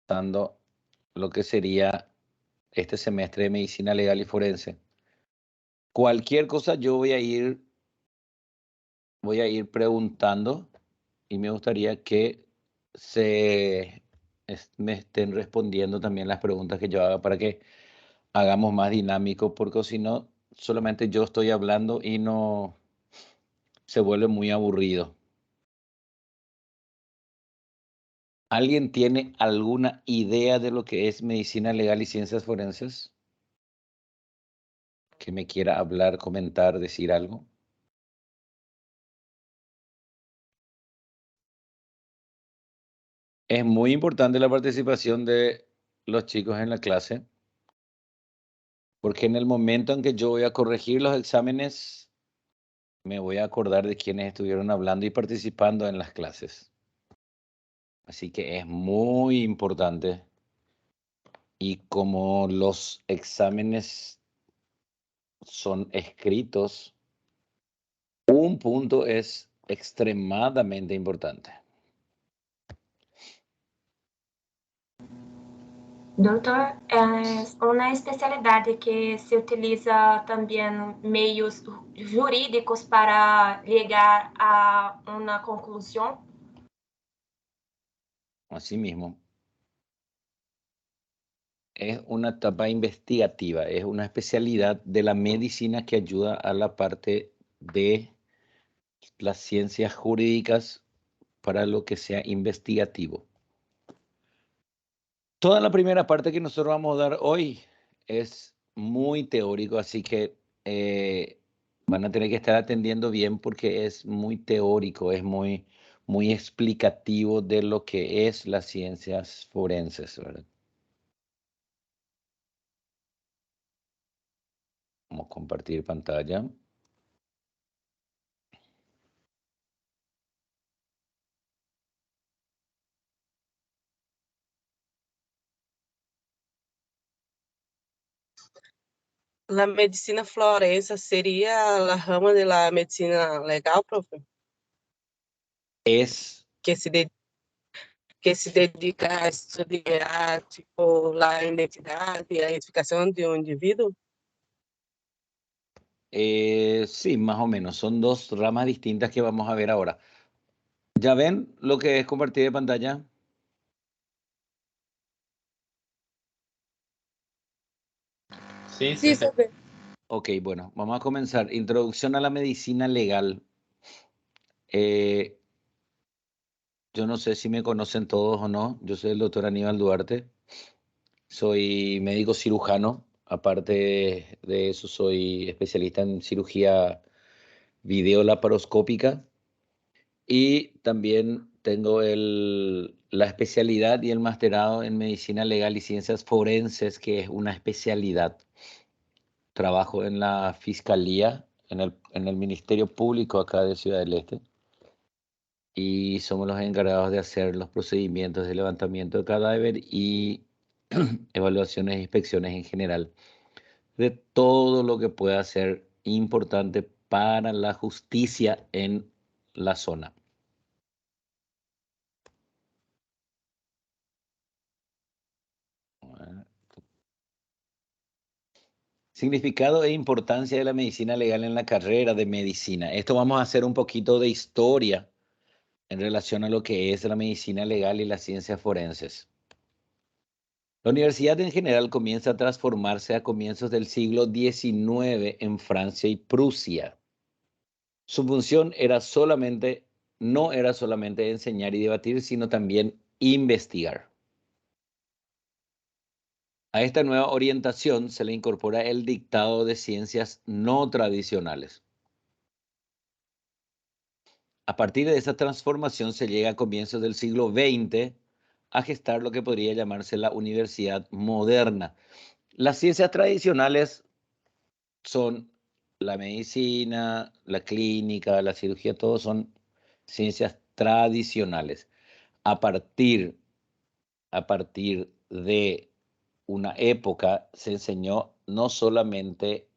dando lo que sería este semestre de Medicina Legal y Forense. Cualquier cosa yo voy a ir preguntando y me gustaría que me estén respondiendo también las preguntas que yo haga para que hagamos más dinámico, porque si no, solamente yo estoy hablando y no se vuelve muy aburrido. ¿Alguien tiene alguna idea de lo que es medicina legal y ciencias forenses? ¿Que me quiera hablar, comentar, decir algo? Es muy importante la participación de los chicos en la clase, porque en el momento en que yo voy a corregir los exámenes, me voy a acordar de quienes estuvieron hablando y participando en las clases. Así que es muy importante. Y como los exámenes son escritos, un punto es extremadamente importante. Doutor, é uma especialidade que se utiliza também meios jurídicos para llegar a uma conclusão? Así mismo, es una etapa investigativa, es una especialidad de la medicina que ayuda a la parte de las ciencias jurídicas para lo que sea investigativo. Toda la primera parte que nosotros vamos a dar hoy es muy teórico, así que van a tener que estar atendiendo bien porque es muy teórico, es muy explicativo de lo que es las ciencias forenses, ¿verdad? Vamos a compartir pantalla. La medicina forense sería la rama de la medicina legal, profe? Es Que se dedica a estudiar, tipo, la identidad y la identificación de un individuo. sí, más o menos. Son dos ramas distintas que vamos a ver ahora. ¿Ya ven lo que es compartir de pantalla? Sí, Sí, sí. profe. Ok, bueno, vamos a comenzar. Introducción a la medicina legal. Yo no sé si me conocen todos o no. Yo soy el doctor Aníbal Duarte. Soy médico cirujano. Aparte de eso, soy especialista en cirugía videolaparoscópica. Y también tengo la especialidad y el masterado en medicina legal y ciencias forenses, que es una especialidad. Trabajo en la fiscalía, en el Ministerio Público acá de Ciudad del Este. Y somos los encargados de hacer los procedimientos de levantamiento de cadáver y evaluaciones e inspecciones en general de todo lo que pueda ser importante para la justicia en la zona. Significado e importancia de la medicina legal en la carrera de medicina. Esto vamos a hacer un poquito de historia en relación a lo que es la medicina legal y las ciencias forenses. La universidad en general comienza a transformarse a comienzos del siglo XIX en Francia y Prusia. Su función no era solamente enseñar y debatir, sino también investigar. A esta nueva orientación se le incorpora el dictado de ciencias no tradicionales. A partir de esa transformación se llega a comienzos del siglo XX a gestar lo que podría llamarse la universidad moderna. Las ciencias tradicionales son la medicina, la clínica, la cirugía, todos son ciencias tradicionales. A partir de una época se enseñó no solamente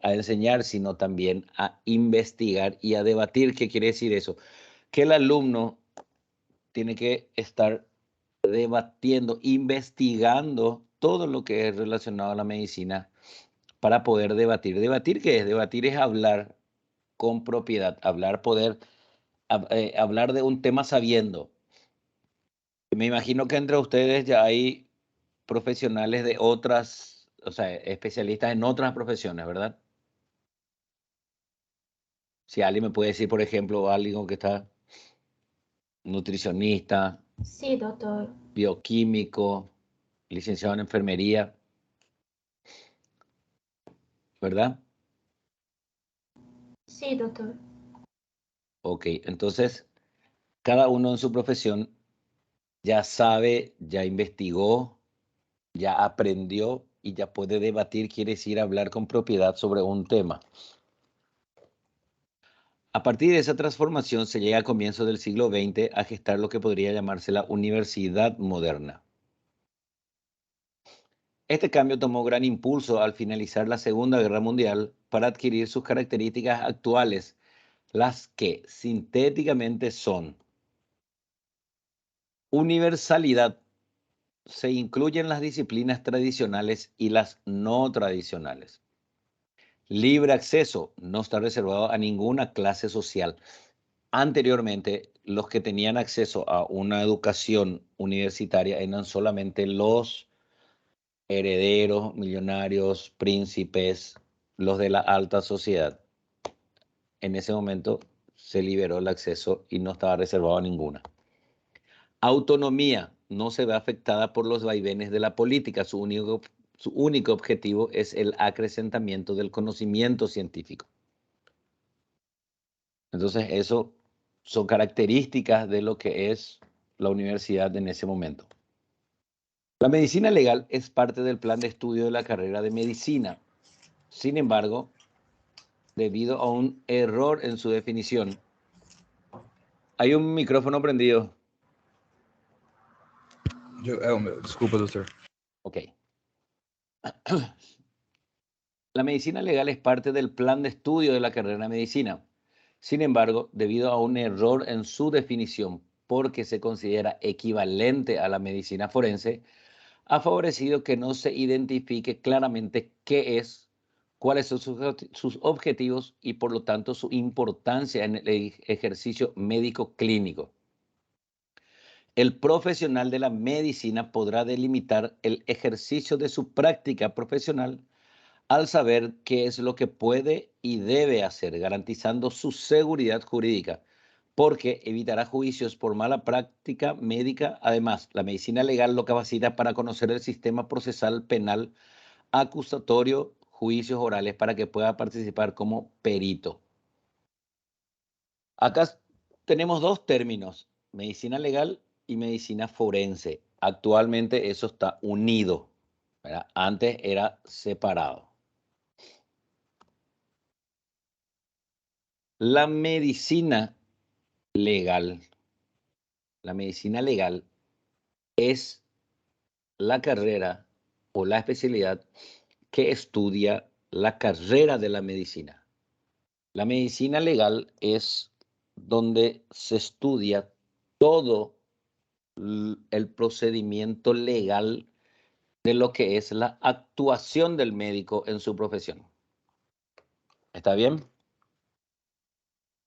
a enseñar, sino también a investigar y a debatir. ¿Qué quiere decir eso? Que el alumno tiene que estar debatiendo, investigando todo lo que es relacionado a la medicina para poder debatir. ¿Debatir qué es? Debatir es hablar con propiedad, hablar de un tema sabiendo. Me imagino que entre ustedes ya hay profesionales de otras, o sea, especialistas en otras profesiones, ¿verdad? Si alguien me puede decir, por ejemplo, alguien que está nutricionista, Sí, doutor. bioquímico, licenciado en enfermería, ¿verdad? Sí, doutor. Ok, entonces cada uno en su profesión ya sabe, ya investigó, ya aprendió y ya puede debatir, quiere decir hablar con propiedad sobre un tema. A partir de esa transformación se llega a comienzos del siglo XX a gestar lo que podría llamarse la universidad moderna. Este cambio tomó gran impulso al finalizar la Segunda Guerra Mundial para adquirir sus características actuales, las que sintéticamente son universalidad. Se incluyen las disciplinas tradicionales y las no tradicionales. Libre acceso, no está reservado a ninguna clase social. Anteriormente, los que tenían acceso a una educación universitaria eran solamente los herederos, millonarios, príncipes, los de la alta sociedad. En ese momento se liberó el acceso y no estaba reservado a ninguna. Autonomía, no se ve afectada por los vaivenes de la política. Su único objetivo es el acrecentamiento del conocimiento científico. Entonces, eso son características de lo que es la universidad en ese momento. La medicina legal es parte del plan de estudio de la carrera de medicina. Sin embargo, debido a un error en su definición, hay un micrófono prendido. Disculpa, doctor. Ok. La medicina legal es parte del plan de estudio de la carrera de medicina. Sin embargo, debido a un error en su definición, porque se considera equivalente a la medicina forense, ha favorecido que no se identifique claramente qué es, cuáles son sus objetivos y por lo tanto su importancia en el ejercicio médico clínico. El profesional de la medicina podrá delimitar el ejercicio de su práctica profesional al saber qué es lo que puede y debe hacer, garantizando su seguridad jurídica, porque evitará juicios por mala práctica médica. Además, la medicina legal lo capacita para conocer el sistema procesal penal, acusatorio, juicios orales, para que pueda participar como perito. Acá tenemos dos términos, medicina legal y medicina forense. Actualmente eso está unido, ¿verdad? Antes era separado. La medicina legal es la carrera o la especialidad que estudia la carrera de la medicina. La medicina legal es donde se estudia todo el procedimiento legal de lo que es la actuación del médico en su profesión. ¿Está bien?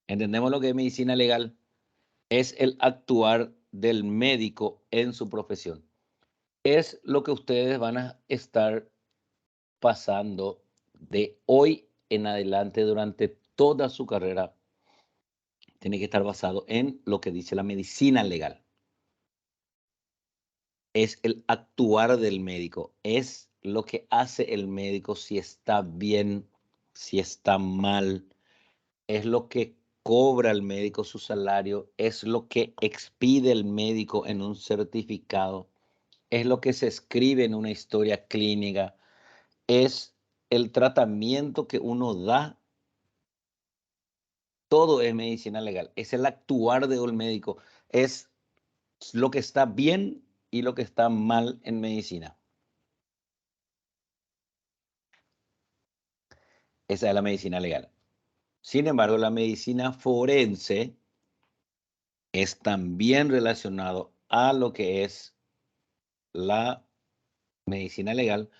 ¿Entendemos lo que es medicina legal? Es el actuar del médico en su profesión. Es lo que ustedes van a estar pasando de hoy en adelante durante toda su carrera. Tiene que estar basado en lo que dice la medicina legal. Es el actuar del médico, es lo que hace el médico, si está bien, si está mal, es lo que cobra el médico su salario, es lo que expide el médico en un certificado, es lo que se escribe en una historia clínica, es el tratamiento que uno da. Todo es medicina legal, es el actuar de un médico, es lo que está bien y lo que está mal en medicina. Esa es la medicina legal. Sin embargo, la medicina forense es también relacionado a lo que es la medicina legal,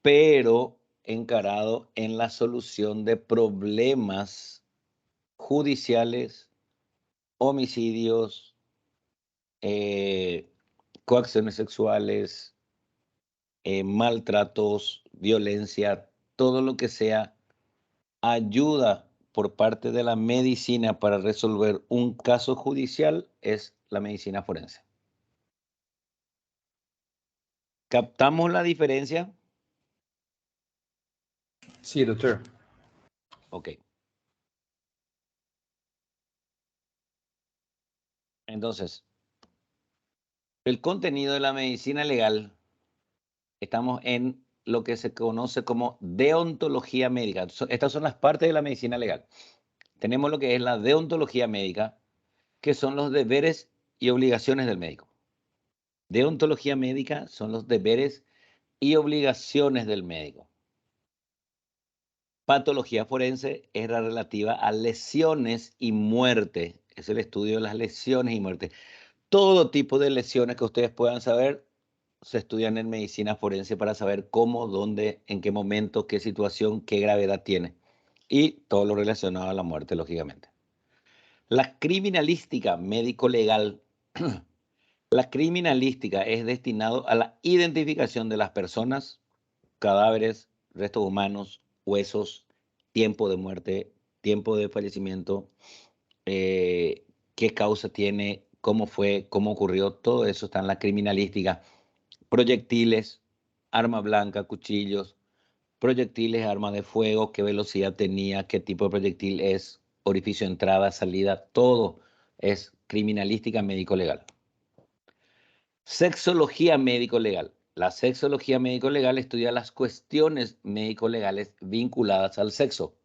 pero encarado en la solución de problemas judiciales, homicidios, coacciones sexuales, maltratos, violencia, todo lo que sea ayuda por parte de la medicina para resolver un caso judicial es la medicina forense. ¿Captamos la diferencia? Sí, doctor. Ok. Entonces, el contenido de la medicina legal, estamos en lo que se conoce como deontología médica. Estas son las partes de la medicina legal. Tenemos lo que es la deontología médica, que son los deberes y obligaciones del médico. Deontología médica son los deberes y obligaciones del médico. Patología forense es la relativa a lesiones y muerte. Es el estudio de las lesiones y muerte. Todo tipo de lesiones que ustedes puedan saber se estudian en medicina forense para saber cómo, dónde, en qué momento, qué situación, qué gravedad tiene. Y todo lo relacionado a la muerte, lógicamente. La criminalística médico-legal. La criminalística es destinado a la identificación de las personas, cadáveres, restos humanos, huesos, tiempo de muerte, tiempo de fallecimiento, qué causa tiene, cómo fue, cómo ocurrió, todo eso está en la criminalística. Proyectiles, arma blanca, cuchillos, proyectiles, arma de fuego, qué velocidad tenía, qué tipo de proyectil es, orificio de entrada, salida, todo es criminalística médico-legal. Sexología médico-legal. La sexología médico-legal estudia las cuestiones médico-legales vinculadas al sexo.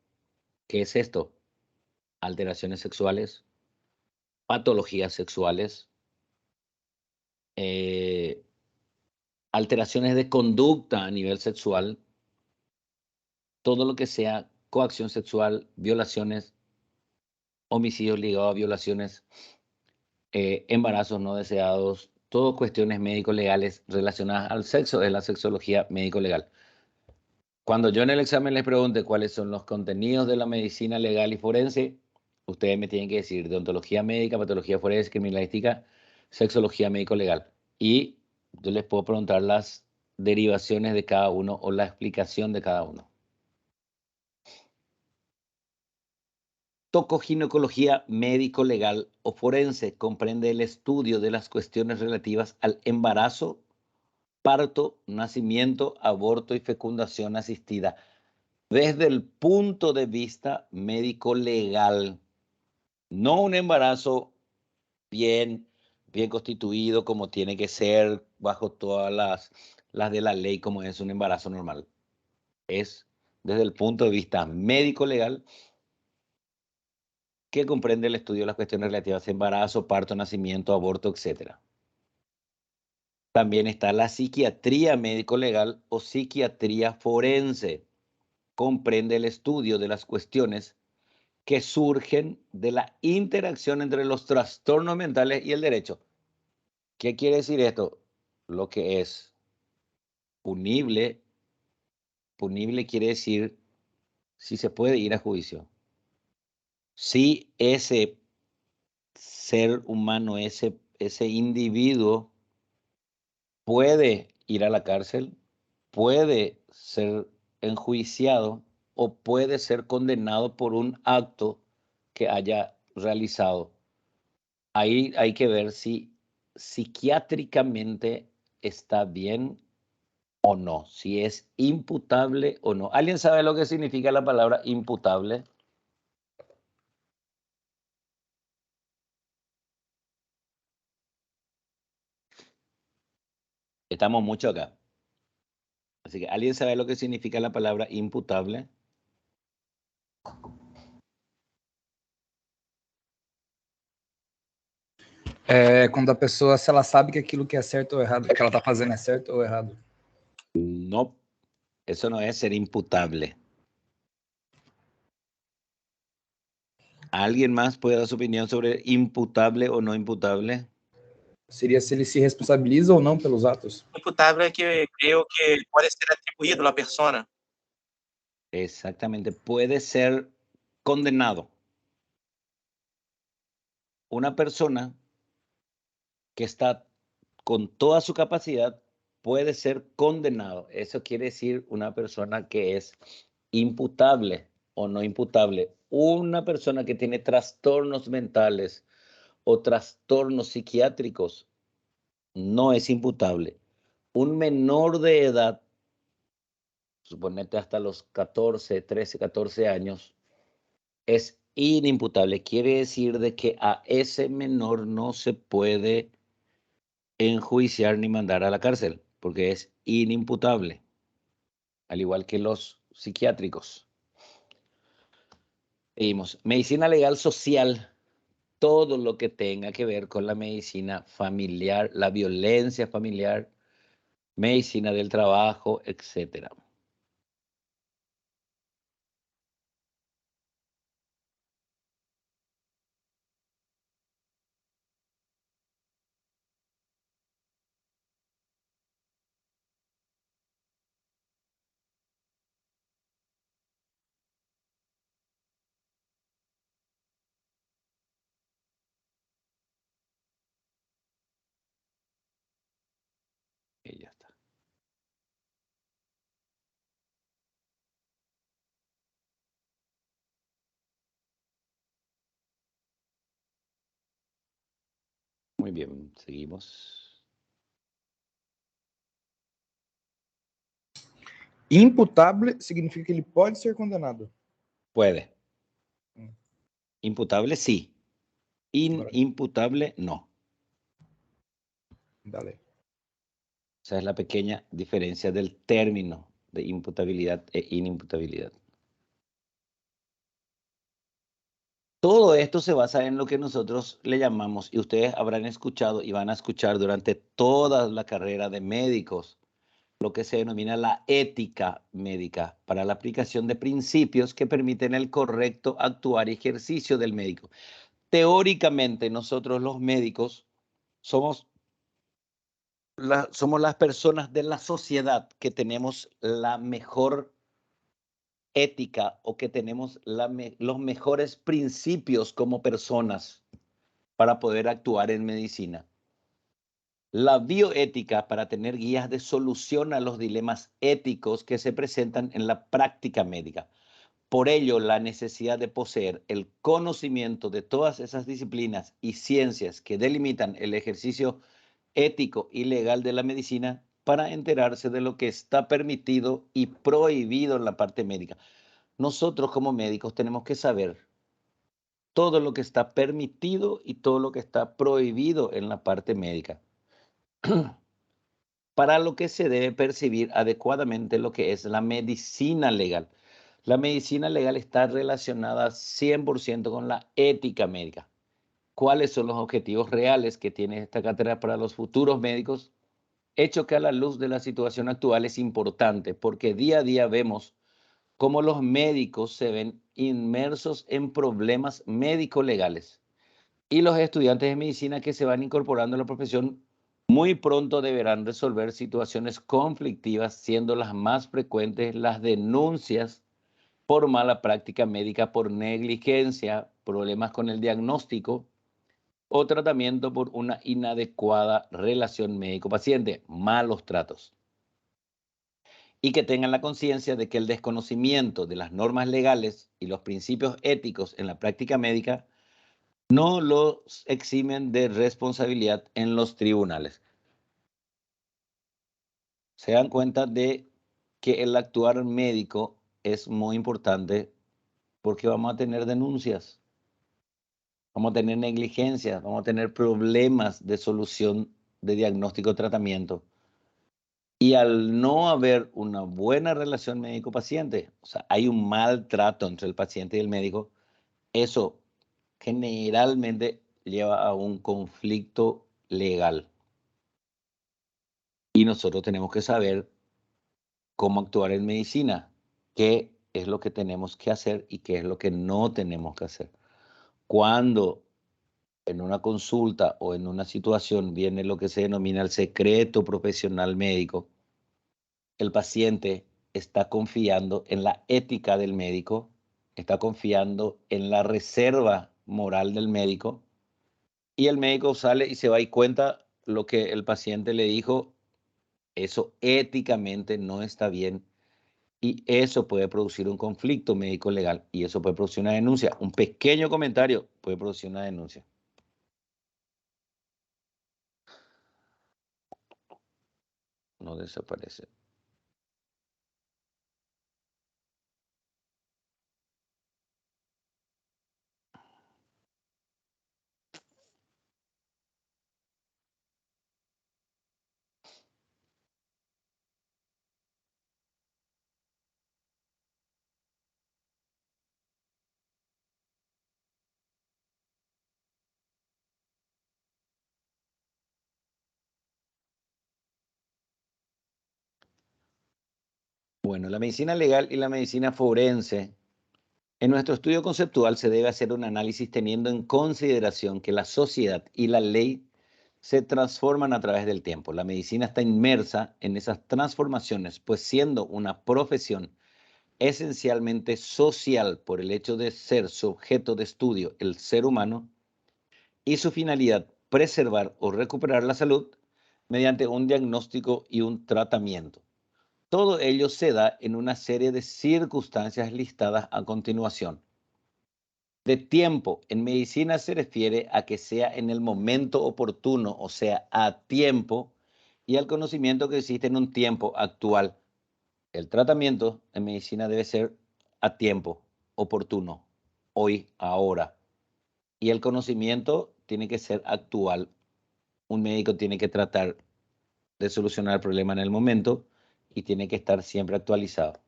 ¿Qué es esto? Alteraciones sexuales, patologías sexuales, alteraciones de conducta a nivel sexual, todo lo que sea coacción sexual, violaciones, homicidios ligados a violaciones, embarazos no deseados, todo cuestiones médico-legales relacionadas al sexo es la sexología médico-legal. Cuando yo en el examen les pregunte cuáles son los contenidos de la medicina legal y forense, ustedes me tienen que decir deontología médica, patología forense, criminalística, sexología médico-legal. Y yo les puedo preguntar las derivaciones de cada uno o la explicación de cada uno. Tocoginecología médico-legal o forense comprende el estudio de las cuestiones relativas al embarazo, parto, nacimiento, aborto y fecundación asistida desde el punto de vista médico-legal. No un embarazo bien constituido como tiene que ser bajo todas las de la ley como es un embarazo normal. Es desde el punto de vista médico-legal que comprende el estudio de las cuestiones relativas a embarazo, parto, nacimiento, aborto, etc. También está la psiquiatría médico-legal o psiquiatría forense. Comprende el estudio de las cuestiones que surgen de la interacción entre los trastornos mentales y el derecho. ¿Qué quiere decir esto? Lo que es punible quiere decir si se puede ir a juicio. Si ese ser humano, ese individuo puede ir a la cárcel, puede ser enjuiciado o puede ser condenado por un acto que haya realizado. Ahí hay que ver si psiquiátricamente está bien o no, si es imputable o no. ¿Alguien sabe lo que significa la palabra imputable? Estamos mucho acá. Así que, ¿alguien sabe lo que significa la palabra imputable? É quando a pessoa, se ela sabe que aquilo que é certo ou errado, que ela tá fazendo é certo ou errado. No, eso no es ser imputable. ¿Alguien más puede dar su opinión sobre imputable o no imputable? Seria se ele se responsabiliza ou não pelos atos. Imputável é que creo que pode ser atribuído à persona. Exactamente, puede ser condenado. Una persona que está con toda su capacidad puede ser condenado. Eso quiere decir una persona que es imputable o no imputable. Una persona que tiene trastornos mentales o trastornos psiquiátricos no es imputable. Un menor de edad, suponete hasta los 14, 13, 14 años, es inimputable. Quiere decir de que a ese menor no se puede enjuiciar ni mandar a la cárcel, porque es inimputable, al igual que los psiquiátricos. Seguimos. Medicina legal social, todo lo que tenga que ver con la medicina familiar, la violencia familiar, medicina del trabajo, etcétera. Y ya está. Muy bien, seguimos. Imputable significa que ele pode ser condenado. Puede. Imputable sí. Ahora, Inimputable no. dale. Esa es la pequeña diferencia del término de imputabilidad e inimputabilidad. Todo esto se basa en lo que nosotros le llamamos, y ustedes habrán escuchado y van a escuchar durante toda la carrera de médicos, lo que se denomina la ética médica para la aplicación de principios que permiten el correcto actuar y ejercicio del médico. Teóricamente, nosotros los médicos somos las personas de la sociedad que tenemos la mejor ética o que tenemos los mejores principios como personas para poder actuar en medicina. La bioética para tener guías de solución a los dilemas éticos que se presentan en la práctica médica. Por ello, la necesidad de poseer el conocimiento de todas esas disciplinas y ciencias que delimitan el ejercicio ético y legal de la medicina para enterarse de lo que está permitido y prohibido en la parte médica. Nosotros como médicos tenemos que saber todo lo que está permitido y todo lo que está prohibido en la parte médica, para lo que se debe percibir adecuadamente lo que es la medicina legal. La medicina legal está relacionada 100% con la ética médica. ¿Cuáles son los objetivos reales que tiene esta cátedra para los futuros médicos? Hecho que a la luz de la situación actual es importante, porque día a día vemos cómo los médicos se ven inmersos en problemas médico-legales. Y los estudiantes de medicina que se van incorporando a la profesión muy pronto deberán resolver situaciones conflictivas, siendo las más frecuentes las denuncias por mala práctica médica, por negligencia, problemas con el diagnóstico o tratamiento por una inadecuada relación médico-paciente, malos tratos. Y que tengan la conciencia de que el desconocimiento de las normas legales y los principios éticos en la práctica médica no los eximen de responsabilidad en los tribunales. Se dan cuenta de que el actuar médico es muy importante porque vamos a tener denuncias, vamos a tener negligencias, vamos a tener problemas de solución de diagnóstico y tratamiento. Y al no haber una buena relación médico-paciente, o sea, hay un maltrato entre el paciente y el médico, eso generalmente lleva a un conflicto legal. Y nosotros tenemos que saber cómo actuar en medicina, qué es lo que tenemos que hacer y qué es lo que no tenemos que hacer. Cuando en una consulta o en una situación viene lo que se denomina el secreto profesional médico, el paciente está confiando en la ética del médico, está confiando en la reserva moral del médico, y el médico sale y se va y cuenta lo que el paciente le dijo. Eso éticamente no está bien y eso puede producir un conflicto médico legal y eso puede producir una denuncia. Un pequeño comentario puede producir una denuncia. No desaparece. Bueno, la medicina legal y la medicina forense. En nuestro estudio conceptual se debe hacer un análisis teniendo en consideración que la sociedad y la ley se transforman a través del tiempo. La medicina está inmersa en esas transformaciones, pues siendo una profesión esencialmente social por el hecho de ser su objeto de estudio el ser humano y su finalidad preservar o recuperar la salud mediante un diagnóstico y un tratamiento. Todo ello se da en una serie de circunstancias listadas a continuación. De tiempo en medicina se refiere a que sea en el momento oportuno, o sea, a tiempo, y al conocimiento que existe en un tiempo actual. El tratamiento en medicina debe ser a tiempo, oportuno, hoy, ahora. Y el conocimiento tiene que ser actual. Un médico tiene que tratar de solucionar el problema en el momento y tiene que estar siempre actualizado.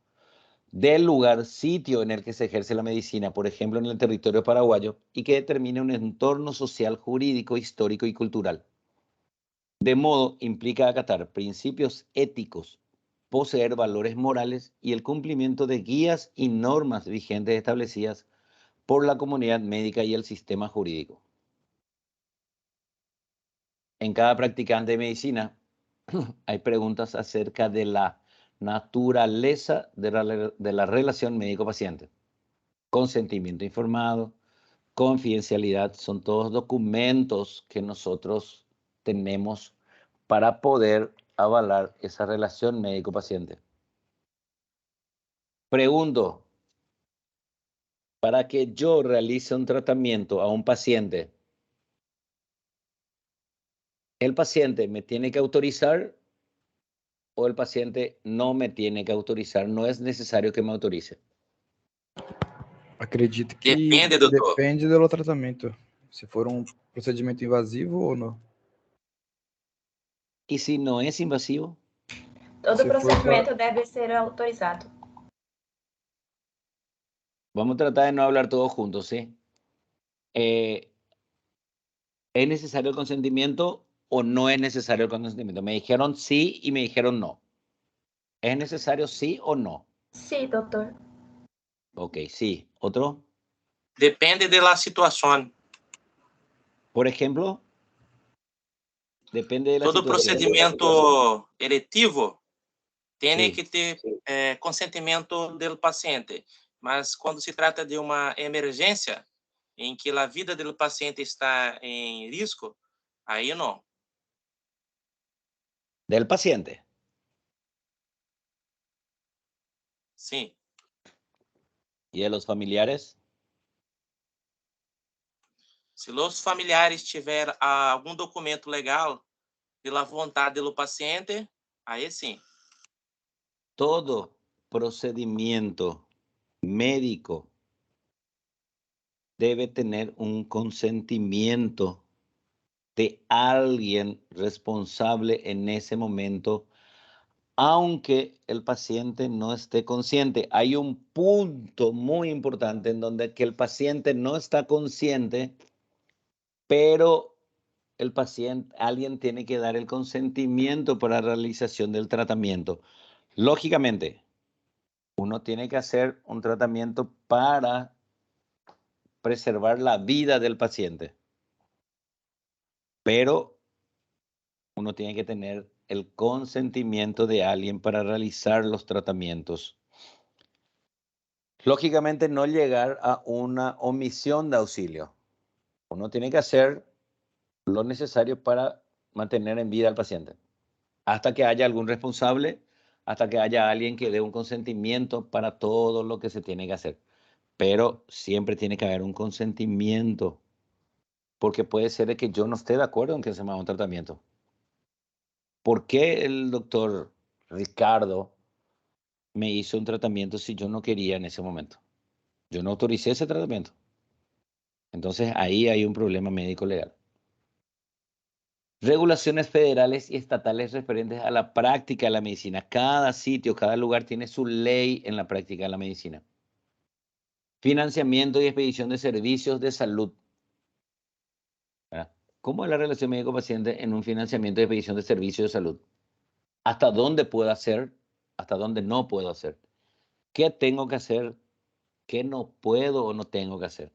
Del lugar, sitio en el que se ejerce la medicina, por ejemplo, en el territorio paraguayo, y que determine un entorno social, jurídico, histórico y cultural. De modo, implica acatar principios éticos, poseer valores morales y el cumplimiento de guías y normas vigentes establecidas por la comunidad médica y el sistema jurídico. En cada practicante de medicina hay preguntas acerca de la naturaleza de la relación médico-paciente. Consentimiento informado, confidencialidad, son todos documentos que nosotros tenemos para poder avalar esa relación médico-paciente. Pregunto, para que yo realice un tratamiento a un paciente, ¿el paciente me tiene que autorizar o el paciente no me tiene que autorizar? No es necesario que me autorice. Acredito que Depende, doutor. depende do tratamento. Se for um procedimento invasivo ou não. ¿Y si no es invasivo? Todo Se for procedimento deve ser autorizado. Vamos a tratar de no hablar todos juntos, ¿sí? ¿Es necesario el consentimiento o no es necesario el consentimiento? Me dijeron sí y me dijeron no. ¿Es necesario sí o no? Sí, doutor. Ok, sí. ¿Otro? Depende de la situación. Por ejemplo, depende de la Todo situación. procedimento eletivo tem Sí. que ter consentimento do paciente. Mas quando se trata de uma emergência em que a vida do paciente está em risco, aí não. Del paciente. Sim. ¿Y de los familiares? Se os familiares tiver algum documento legal de la vontade do paciente, aí sim. Todo procedimiento médico debe tener un consentimiento de alguien responsable en ese momento, aunque el paciente no esté consciente. Hay un punto muy importante en donde que el paciente no está consciente, pero el paciente, alguien tiene que dar el consentimiento para la realización del tratamiento. Lógicamente, uno tiene que hacer un tratamiento para preservar la vida del paciente. pero uno tiene que tener el consentimiento de alguien para realizar los tratamientos. Lógicamente, no llegar a una omisión de auxilio. Uno tiene que hacer lo necesario para mantener en vida al paciente, hasta que haya algún responsable, hasta que haya alguien que dé un consentimiento para todo lo que se tiene que hacer. Pero siempre tiene que haber un consentimiento, porque puede ser de que yo no esté de acuerdo en que se me haga un tratamiento. ¿Por qué el doctor Ricardo me hizo un tratamiento si yo no quería en ese momento? Yo no autoricé ese tratamiento. Entonces ahí hay un problema médico legal. Regulaciones federales y estatales referentes a la práctica de la medicina. Cada sitio, cada lugar tiene su ley en la práctica de la medicina. Financiamiento y expedición de servicios de salud. ¿Verdad? ¿Cómo es la relación médico-paciente en un financiamiento y expedición de servicios de salud? ¿Hasta dónde puedo hacer? ¿Hasta dónde no puedo hacer? ¿Qué tengo que hacer? ¿Qué no puedo o no tengo que hacer?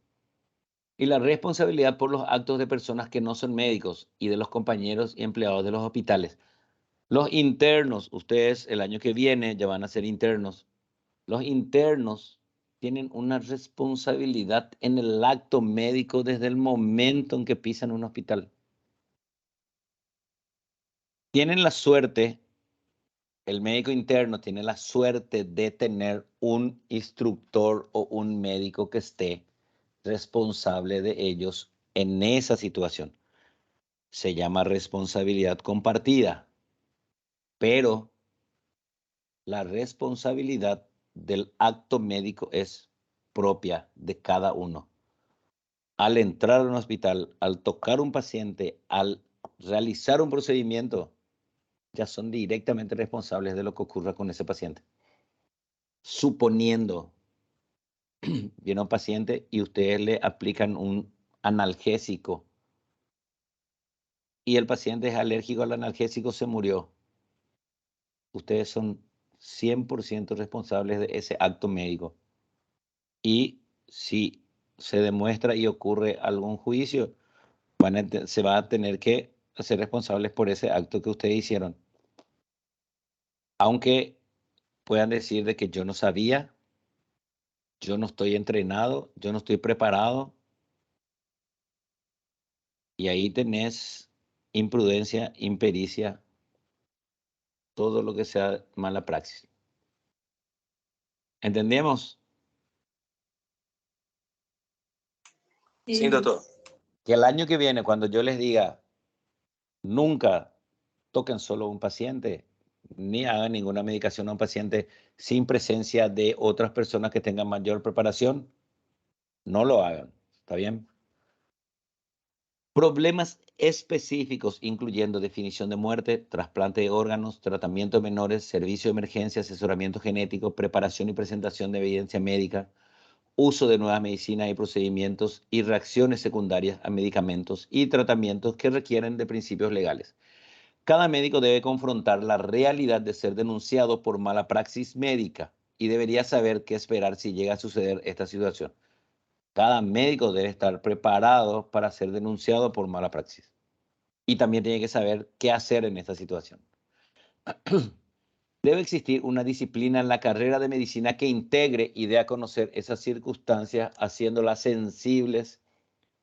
Y la responsabilidad por los actos de personas que no son médicos y de los compañeros y empleados de los hospitales. Los internos, ustedes el año que viene ya van a ser internos. Los internos tienen una responsabilidad en el acto médico desde el momento en que pisan un hospital. Tienen la suerte, el médico interno tiene la suerte de tener un instructor o un médico que esté responsable de ellos en esa situación. Se llama responsabilidad compartida, pero la responsabilidad del acto médico es propia de cada uno. Al entrar a un hospital, al tocar un paciente, al realizar un procedimiento, ya son directamente responsables de lo que ocurra con ese paciente. Suponiendo viene un paciente y ustedes le aplican un analgésico y el paciente es alérgico al analgésico, se murió. Ustedes son 100% responsables de ese acto médico. Y si se demuestra y ocurre algún juicio, se va a tener que hacer responsables por ese acto que ustedes hicieron. Aunque puedan decir de que yo no sabía, yo no estoy entrenado, yo no estoy preparado. Y ahí tenés imprudencia, impericia, todo lo que sea mala praxis. ¿Entendemos? Sim, doutor. Que el año que viene, cuando yo les diga, nunca toquen solo a un paciente, ni hagan ninguna medicación a un paciente sin presencia de otras personas que tengan mayor preparación, no lo hagan. ¿Está bien? Problemas específicos, incluyendo definición de muerte, trasplante de órganos, tratamiento de menores, servicio de emergencia, asesoramiento genético, preparación y presentación de evidencia médica, uso de nuevas medicinas y procedimientos y reacciones secundarias a medicamentos y tratamientos que requieren de principios legales. Cada médico debe confrontar la realidad de ser denunciado por mala praxis médica y debería saber qué esperar si llega a suceder esta situación. Cada médico debe estar preparado para ser denunciado por mala praxis. Y también tiene que saber qué hacer en esta situación. Debe existir una disciplina en la carrera de medicina que integre y dé a conocer esas circunstancias, haciéndolas sensibles,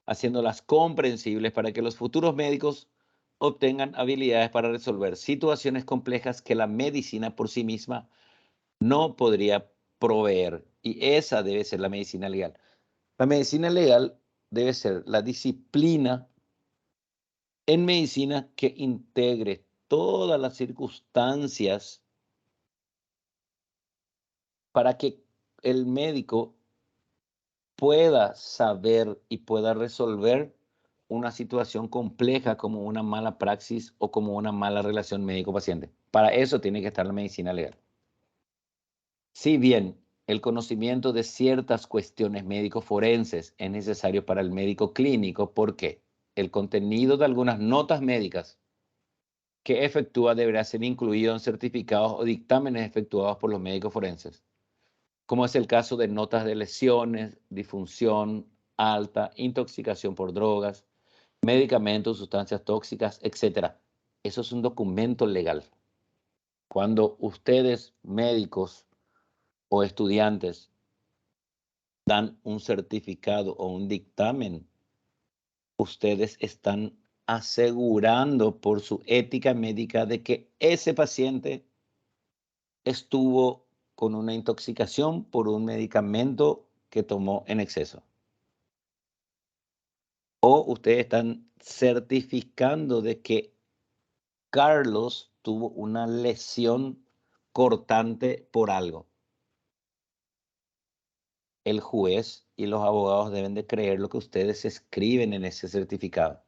haciéndolas comprensibles para que los futuros médicos obtengan habilidades para resolver situaciones complejas que la medicina por sí misma no podría proveer. Y esa debe ser la medicina legal. La medicina legal debe ser la disciplina en medicina que integre todas las circunstancias para que el médico pueda saber y pueda resolver una situación compleja como una mala praxis o como una mala relación médico-paciente. Para eso tiene que estar la medicina legal. Si bien el conocimiento de ciertas cuestiones médico-forenses es necesario para el médico clínico, porque el contenido de algunas notas médicas que efectúa deberá ser incluido en certificados o dictámenes efectuados por los médicos forenses, como es el caso de notas de lesiones, disfunción, alta, intoxicación por drogas, medicamentos, sustancias tóxicas, etc. Eso es un documento legal. Cuando ustedes, médicos o estudiantes, dan un certificado o un dictamen, ustedes están asegurando por su ética médica de que ese paciente estuvo con una intoxicación por un medicamento que tomó en exceso. O ustedes están certificando de que Carlos tuvo una lesión cortante por algo. El juez y los abogados deben de creer lo que ustedes escriben en ese certificado.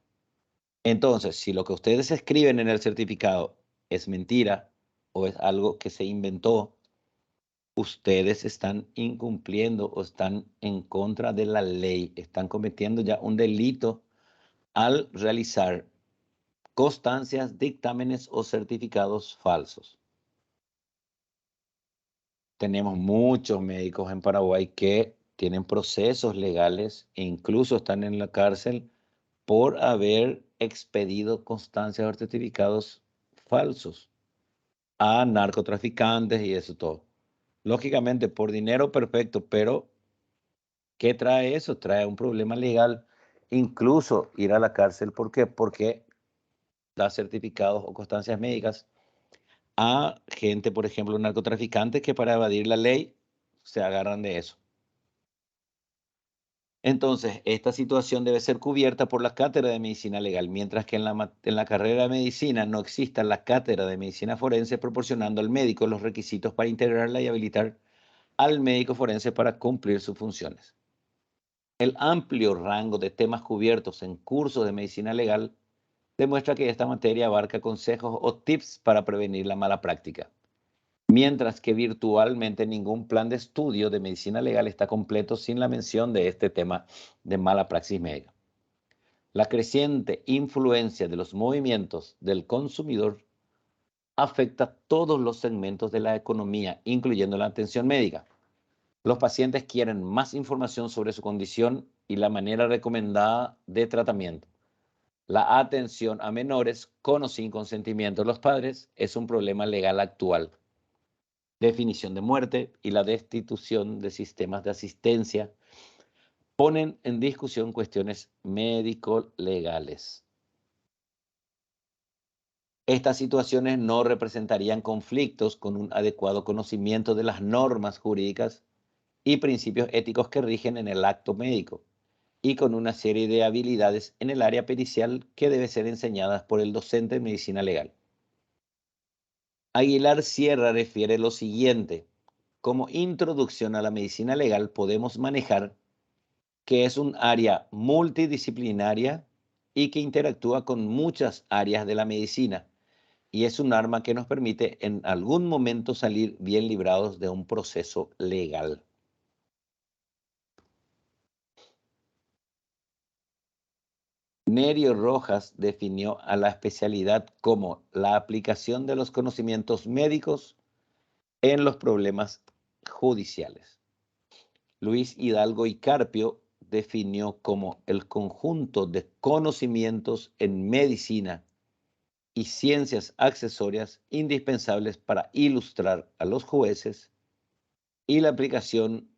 Entonces, si lo que ustedes escriben en el certificado es mentira o es algo que se inventó, ustedes están incumpliendo o están en contra de la ley, están cometiendo ya un delito al realizar constancias, dictámenes o certificados falsos. Tenemos muchos médicos en Paraguay que tienen procesos legales e incluso están en la cárcel por haber expedido constancias o certificados falsos a narcotraficantes y eso todo. Lógicamente, por dinero perfecto, pero ¿qué trae eso? Trae un problema legal, incluso ir a la cárcel. ¿Por qué? Porque da certificados o constancias médicas a gente, por ejemplo, narcotraficantes que para evadir la ley se agarran de eso. Entonces, esta situación debe ser cubierta por la cátedra de medicina legal, mientras que en la carrera de medicina no exista la cátedra de medicina forense proporcionando al médico los requisitos para integrarla y habilitar al médico forense para cumplir sus funciones. El amplio rango de temas cubiertos en cursos de medicina legal demuestra que esta materia abarca consejos o tips para prevenir la mala práctica, mientras que virtualmente ningún plan de estudio de medicina legal está completo sin la mención de este tema de mala praxis médica. La creciente influencia de los movimientos del consumidor afecta todos los segmentos de la economía, incluyendo la atención médica. Los pacientes quieren más información sobre su condición y la manera recomendada de tratamiento. La atención a menores con o sin consentimiento de los padres es un problema legal actual. Definición de muerte y la destitución de sistemas de asistencia ponen en discusión cuestiones médico-legales. Estas situaciones no representarían conflictos con un adecuado conocimiento de las normas jurídicas y principios éticos que rigen en el acto médico, y con una serie de habilidades en el área pericial que deben ser enseñadas por el docente de medicina legal. Aguilar Sierra refiere lo siguiente: como introducción a la medicina legal podemos manejar que es un área multidisciplinaria y que interactúa con muchas áreas de la medicina, y es un arma que nos permite en algún momento salir bien librados de un proceso legal. Nerio Rojas definió a la especialidad como la aplicación de los conocimientos médicos en los problemas judiciales. Luis Hidalgo y Carpio definió como el conjunto de conocimientos en medicina y ciencias accesorias indispensables para ilustrar a los jueces y la aplicación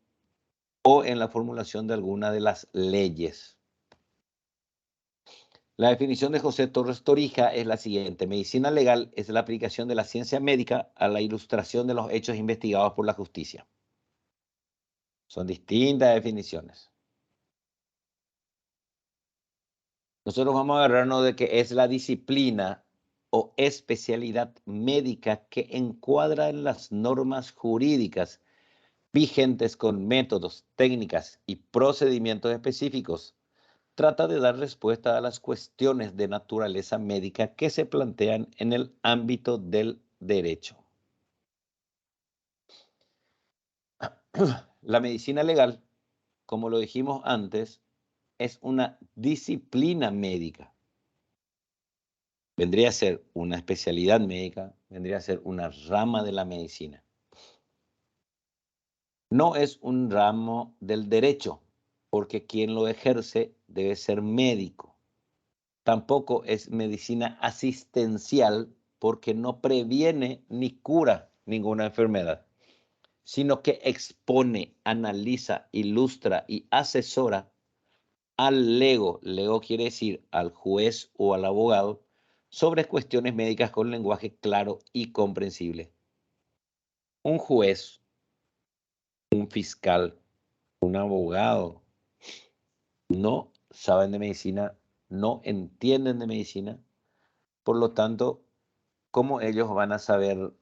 o en la formulación de alguna de las leyes. La definición de José Torres Torija es la siguiente: medicina legal es la aplicación de la ciencia médica a la ilustración de los hechos investigados por la justicia. Son distintas definiciones. Nosotros vamos a agarrarnos de que es la disciplina o especialidad médica que encuadra en las normas jurídicas vigentes con métodos, técnicas y procedimientos específicos. Trata de dar respuesta a las cuestiones de naturaleza médica que se plantean en el ámbito del derecho. La medicina legal, como lo dijimos antes, es una disciplina médica. Vendría a ser una especialidad médica, vendría a ser una rama de la medicina. No es un ramo del derecho, porque quien lo ejerce debe ser médico. tampoco es medicina asistencial porque no previene ni cura ninguna enfermedad, sino que expone, analiza, ilustra y asesora al lego, lego quiere decir al juez o al abogado, sobre cuestiones médicas con lenguaje claro y comprensible. Un juez, un fiscal, un abogado no saben de medicina, no entienden de medicina, por lo tanto, ¿cómo ellos van a saber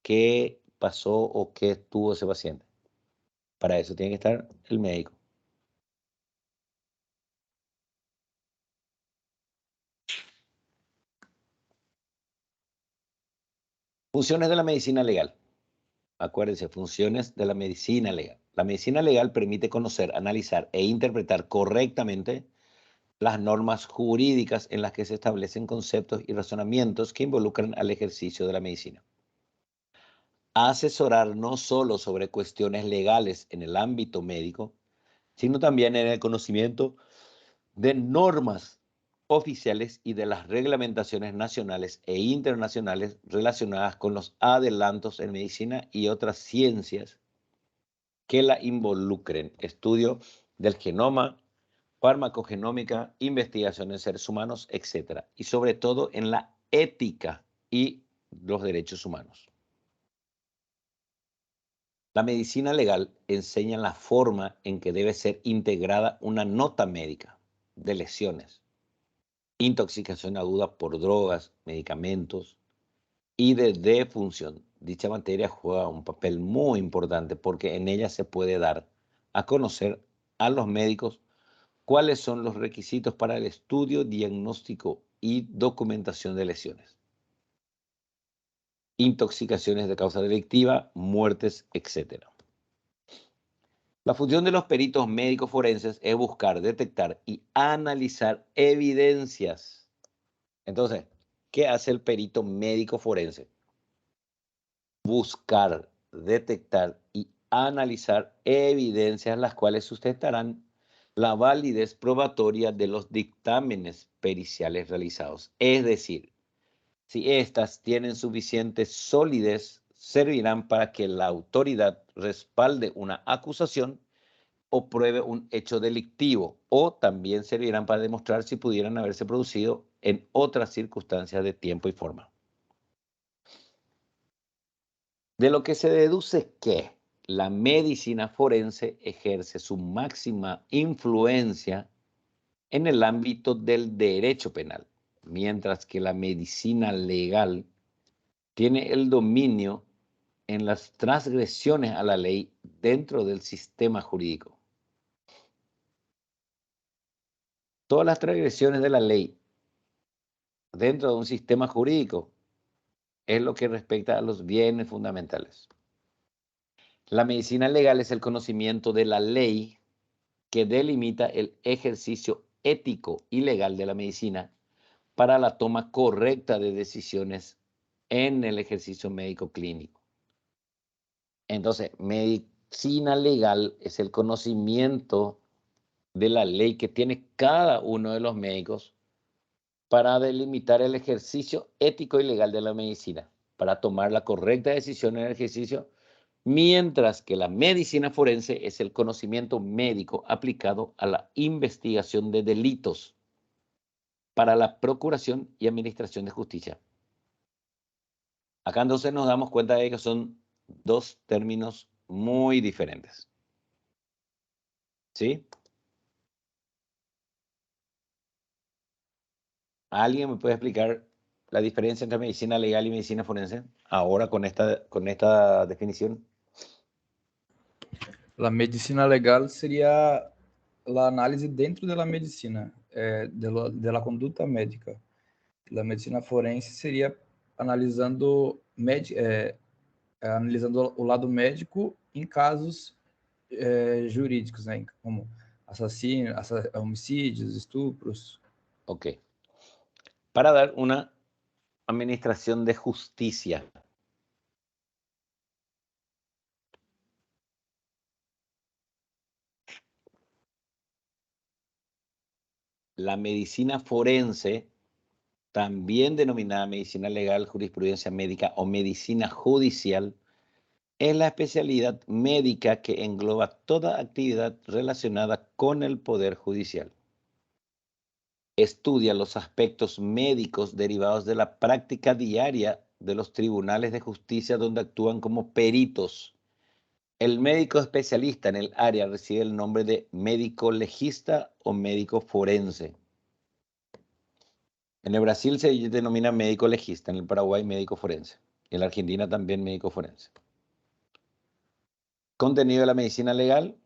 qué pasó o qué tuvo ese paciente? Para eso tiene que estar el médico. Funciones de la medicina legal. Acuérdense, funciones de la medicina legal. La medicina legal permite conocer, analizar e interpretar correctamente las normas jurídicas en las que se establecen conceptos y razonamientos que involucran al ejercicio de la medicina. Asesorar no solo sobre cuestiones legales en el ámbito médico, sino también en el conocimiento de normas oficiales y de las reglamentaciones nacionales e internacionales relacionadas con los adelantos en medicina y otras ciencias que la involucren. Estudio del genoma, farmacogenómica, investigación en seres humanos, etc. Y sobre todo en la ética y los derechos humanos. La medicina legal enseña la forma en que debe ser integrada una nota médica de lesiones, intoxicación aguda por drogas, medicamentos y de defunción. Dicha materia juega un papel muy importante porque en ella se puede dar a conocer a los médicos cuáles son los requisitos para el estudio, diagnóstico y documentación de lesiones, intoxicaciones de causa delictiva, muertes, etc. La función de los peritos médicos forenses es buscar, detectar y analizar evidencias. Entonces, ¿qué hace el perito médico forense? Buscar, detectar y analizar evidencias las cuales sustentarán la validez probatoria de los dictámenes periciales realizados. Es decir, si éstas tienen suficiente solidez, servirán para que la autoridad respalde una acusación o pruebe un hecho delictivo, o también servirán para demostrar si pudieran haberse producido en otras circunstancias de tiempo y forma. De lo que se deduce que la medicina forense ejerce su máxima influencia en el ámbito del derecho penal, mientras que la medicina legal tiene el dominio en las transgresiones a la ley dentro del sistema jurídico. Todas las transgresiones de la ley dentro de un sistema jurídico es lo que respecta a los bienes fundamentales. La medicina legal es el conocimiento de la ley que delimita el ejercicio ético y legal de la medicina para la toma correcta de decisiones en el ejercicio médico clínico. Entonces, medicina legal es el conocimiento de la ley que tiene cada uno de los médicos para delimitar el ejercicio ético y legal de la medicina, para tomar la correcta decisión en el ejercicio, mientras que la medicina forense es el conocimiento médico aplicado a la investigación de delitos para la procuración y administración de justicia. Acá entonces nos damos cuenta de que son dos términos muy diferentes. ¿Sí? ¿Alguien me puede explicar la diferencia entre medicina legal y medicina forense ahora con esta definición? La medicina legal seria a análise dentro da medicina, da conduta médica. A medicina forense seria analisando, analisando o lado médico em casos jurídicos, né? Como assassinos, homicídios, estupros. Ok. Para dar una administración de justicia. La medicina forense, también denominada medicina legal, jurisprudencia médica o medicina judicial, es la especialidad médica que engloba toda actividad relacionada con el Poder Judicial. Estudia los aspectos médicos derivados de la práctica diaria de los tribunales de justicia donde actúan como peritos. El médico especialista en el área recibe el nombre de médico legista o médico forense. En el Brasil se denomina médico legista, en el Paraguay médico forense, y en la Argentina también médico forense. Contenido de la medicina legal.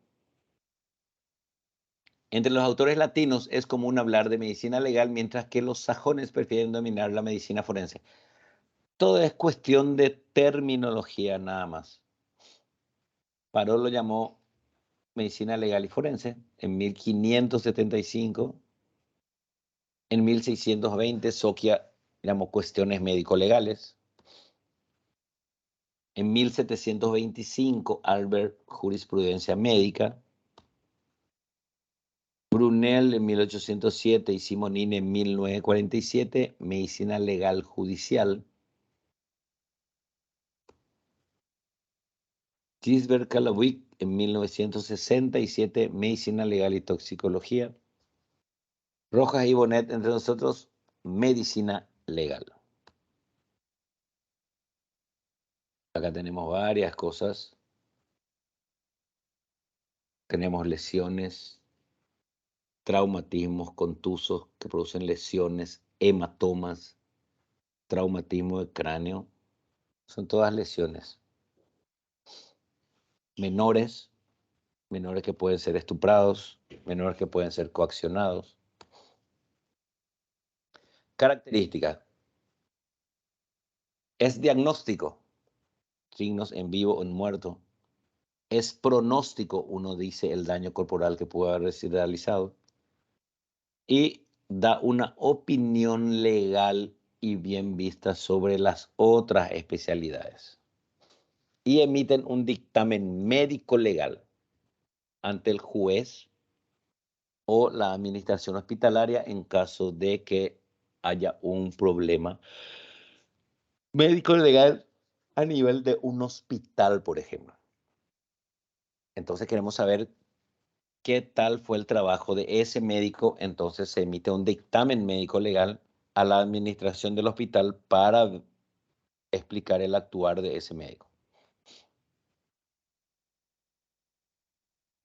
Entre los autores latinos es común hablar de medicina legal, mientras que los sajones prefieren dominar la medicina forense. Todo es cuestión de terminología nada más. Parot lo llamó medicina legal y forense en 1575. En 1620 Socia llamó cuestiones médico-legales. En 1725 Albert, jurisprudencia médica. Brunel en 1807 y Simonin en 1947, medicina legal judicial. Gisbert-Calawick en 1967, medicina legal y toxicología. Rojas y Bonet, entre nosotros, medicina legal. Acá tenemos varias cosas. Tenemos lesiones, traumatismos contusos que producen lesiones, hematomas, traumatismo de cráneo. Son todas lesiones. Menores que pueden ser estuprados, menores que pueden ser coaccionados. Características. Es diagnóstico, signos en vivo o en muerto. Es pronóstico, uno dice el daño corporal que pudo haber sido realizado. Y da una opinión legal y bien vista sobre las otras especialidades. Y emiten un dictamen médico legal ante el juez o la administración hospitalaria en caso de que haya un problema médico legal a nivel de un hospital, por ejemplo. Entonces queremos saber qué tal fue el trabajo de ese médico. Entonces se emite un dictamen médico legal a la administración del hospital para explicar el actuar de ese médico.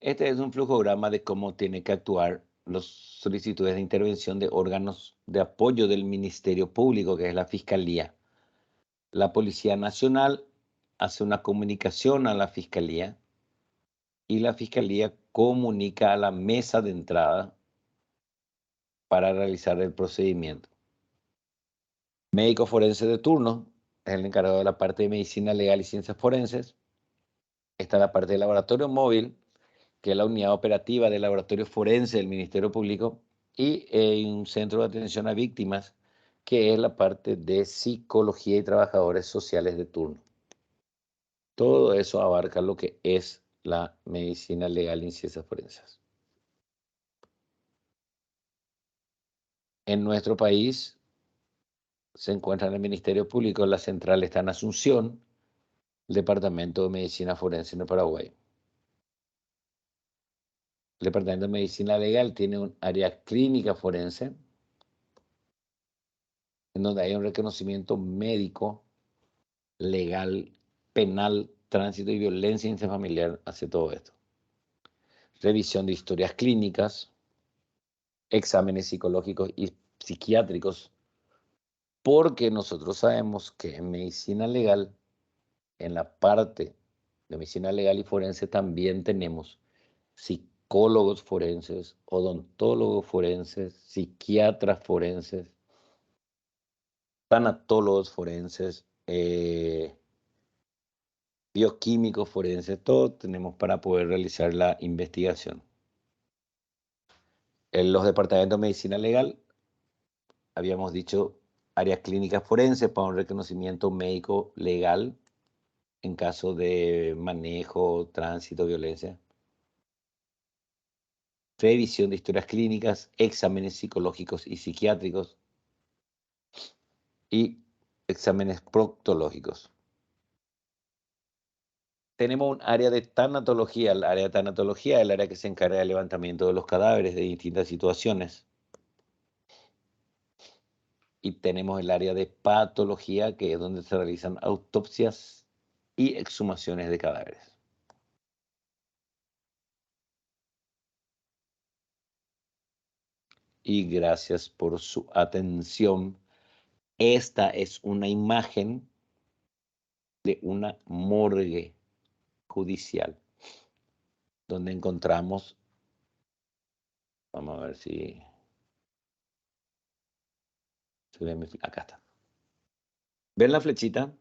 Este es un flujograma de cómo tiene que actuar las solicitudes de intervención de órganos de apoyo del Ministerio Público, que es la Fiscalía. La Policía Nacional hace una comunicación a la Fiscalía y la Fiscalía comunica a la mesa de entrada para realizar el procedimiento. Médico forense de turno es el encargado de la parte de medicina legal y ciencias forenses. Está la parte de laboratorio móvil, que es la unidad operativa del laboratorio forense del Ministerio Público, y un centro de atención a víctimas, que es la parte de psicología y trabajadores sociales de turno. Todo eso abarca lo que es la medicina legal y ciencias forenses. En nuestro país se encuentra en el Ministerio Público, la central está en Asunción, el Departamento de Medicina Forense en el Paraguay. El Departamento de Medicina Legal tiene un área clínica forense, en donde hay un reconocimiento médico, legal, penal, tránsito y violencia intrafamiliar hacia todo esto. Revisión de historias clínicas, exámenes psicológicos y psiquiátricos, porque nosotros sabemos que en medicina legal, en la parte de medicina legal y forense, también tenemos psicólogos forenses, odontólogos forenses, psiquiatras forenses, tanatólogos forenses, bioquímicos forenses, todo tenemos para poder realizar la investigación. En los departamentos de medicina legal, habíamos dicho áreas clínicas forenses para un reconocimiento médico legal en caso de manejo, tránsito, violencia. revisión de historias clínicas, exámenes psicológicos y psiquiátricos y exámenes proctológicos. Tenemos un área de tanatología. El área de tanatología es el área que se encarga del levantamiento de los cadáveres de distintas situaciones. Y tenemos el área de patología, que es donde se realizan autopsias y exhumaciones de cadáveres. Y gracias por su atención. Esta es una imagen de una morgue judicial, donde encontramos, vamos a ver si se ve, acá está. ¿Ven la flechita?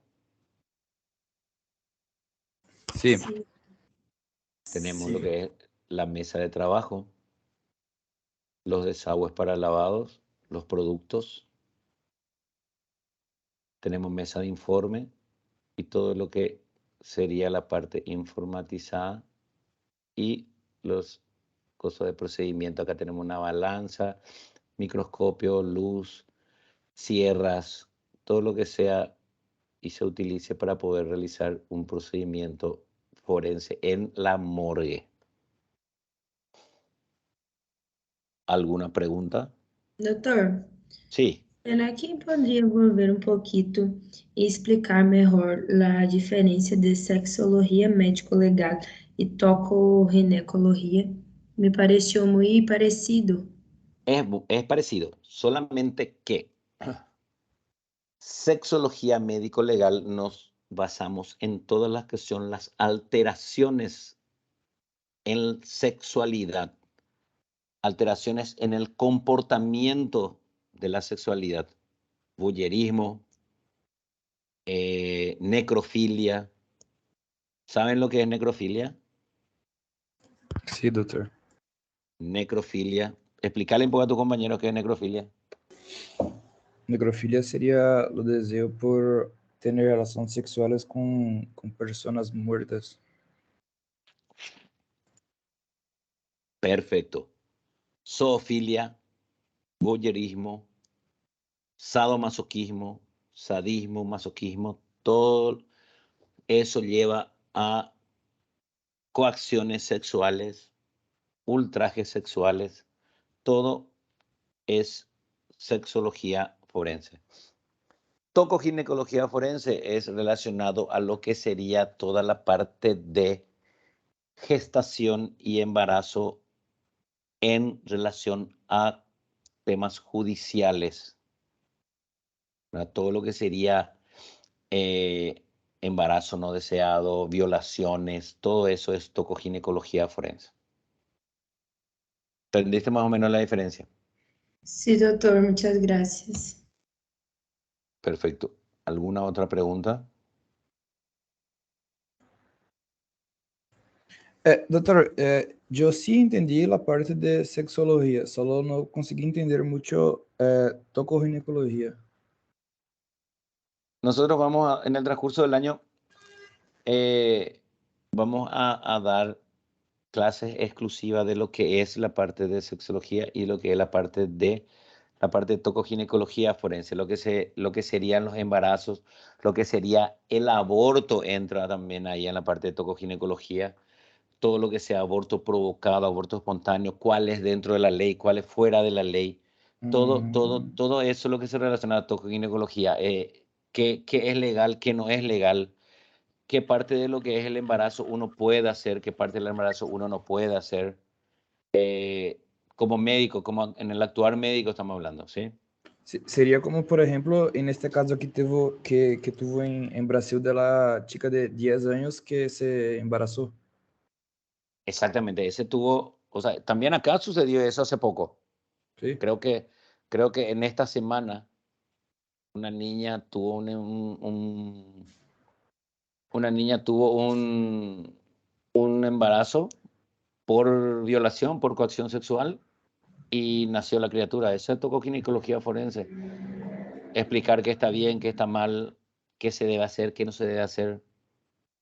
Sí. Tenemos Sí. lo que es la mesa de trabajo, los desagües para lavados, los productos. Tenemos mesa de informe y todo lo que sería la parte informatizada y los cosas de procedimiento. Acá tenemos una balanza, microscopio, luz, sierras, todo lo que sea y se utilice para poder realizar un procedimiento forense en la morgue. ¿Alguna pregunta? Doutor, Sí. será que poderia volver um pouquinho e explicar melhor a diferença de sexologia médico-legal e tocoginecologia? Me pareceu muito parecido. Es parecido, solamente que sexología médico-legal nos basamos en todas las que son las alteraciones en sexualidad, alteraciones en el comportamiento de la sexualidad, voyerismo, necrofilia. ¿Saben lo que es necrofilia? Sí, doutor. Necrofilia. Explícale un poco a tu compañero qué es necrofilia. Necrofilia sería o desejo por ter relações sexuais com pessoas muertas. Perfecto. Zoofilia, voyerismo, sadomasoquismo, sadismo, masoquismo, todo eso lleva a coacciones sexuales, ultrajes sexuales, todo es sexología forense. Tocoginecología forense es relacionado a lo que sería toda la parte de gestación y embarazo en relación a temas judiciales. Todo lo que sería embarazo no deseado, violaciones, todo eso es tocoginecología forense. ¿Entendiste más o menos la diferencia? Sim, doutor, muitas graças. Perfecto. ¿Alguna otra pregunta? Doutor, eu sim entendi a parte de sexologia, só não consegui entender muito tocoginecologia. Nosotros vamos en el transcurso del año, vamos a dar clases exclusivas de lo que es la parte de sexología y lo que es la parte de tocoginecología forense, lo que serían los embarazos, lo que sería el aborto entra también ahí en la parte de tocoginecología, todo lo que sea aborto provocado, aborto espontáneo, cuál es dentro de la ley, cuál es fuera de la ley, todo eso es lo que se relaciona a tocoginecología, qué es legal, qué no es legal, qué parte de lo que es el embarazo uno puede hacer, qué parte del embarazo uno no puede hacer. Como médico, como en el actuar médico estamos hablando, ¿sí? Seria como, por exemplo, neste caso aqui que tuvo em Brasil de la chica de 10 anos que se embarazou. Exactamente, ese tuvo, o sea, también acá sucedió eso hace poco. Sí. Creo que en esta semana una niña tuvo una niña tuvo un embarazo por violación, por coacción sexual y nació la criatura. Eso tocó ginecología forense. Explicar qué está bien, qué está mal, qué se debe hacer, qué no se debe hacer.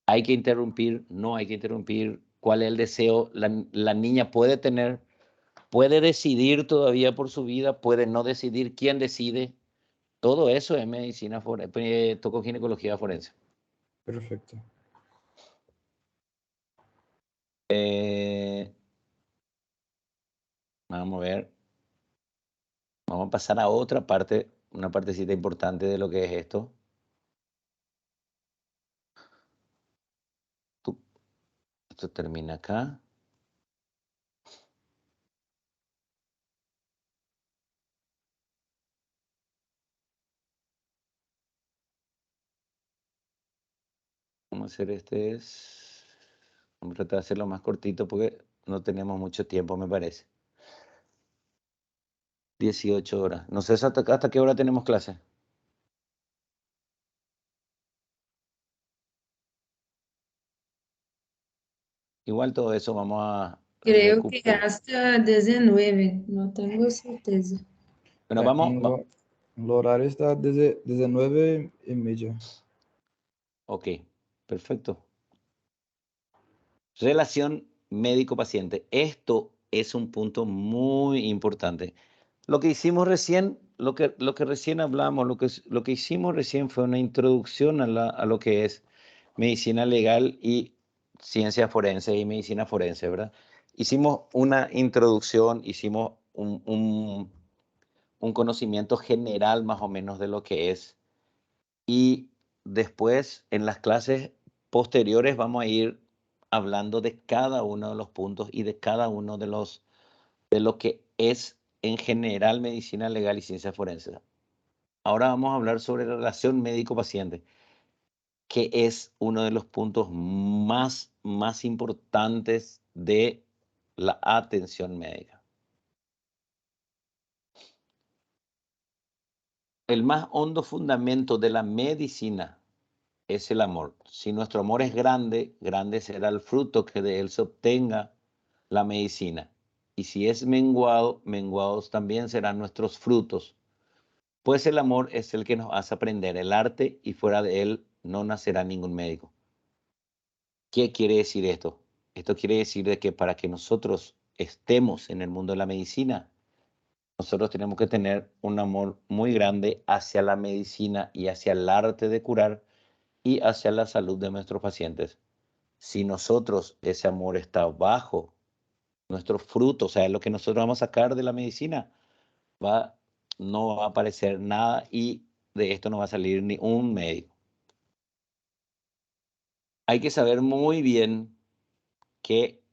Hay que interrumpir, no hay que interrumpir, cuál es el deseo, la niña puede tener puede decidir todavía por su vida, puede no decidir, quién decide. Todo eso es medicina forense, tocoginecología forense. Perfecto. Vamos a ver. Vamos a pasar a otra parte, una partecita importante de lo que es esto. Esto termina acá. Vamos a hacer vamos a tratar de hacerlo más cortito porque no tenemos mucho tiempo, me parece. 18 horas. No sé hasta qué hora tenemos clase. Igual todo eso vamos a Creo que recuperar. hasta 19, no tengo certeza. Bueno, vamos. El horario está desde 9:30. Ok, perfecto. Relación médico-paciente. Esto es un punto muy importante. Lo que hicimos recién, lo que recién hablamos, lo que hicimos recién fue una introducción a lo que es medicina legal y ciencia forense y medicina forense, ¿verdad? Hicimos una introducción, hicimos un conocimiento general más o menos de lo que es. Y después, en las clases posteriores, vamos a ir hablando de cada uno de los puntos y de cada uno de lo que es en general medicina legal y ciencia forense. Ahora vamos a hablar sobre la relación médico-paciente, que es uno de los puntos más importantes de la atención médica. El más hondo fundamento de la medicina es el amor. Si nuestro amor es grande, grande será el fruto que de él se obtenga la medicina. Y si es menguado, menguados también serán nuestros frutos. Pues el amor es el que nos hace aprender el arte y fuera de él no nacerá ningún médico. ¿Qué quiere decir esto? Esto quiere decir de que para que nosotros estemos en el mundo de la medicina, nosotros tenemos que tener un amor muy grande hacia la medicina y hacia el arte de curar y hacia la salud de nuestros pacientes. Si nosotros, ese amor está bajo nuestro fruto, o sea, lo que nosotros vamos a sacar de la medicina, no va a aparecer nada y de esto no va a salir ni un médico. Hay que saber muy bien que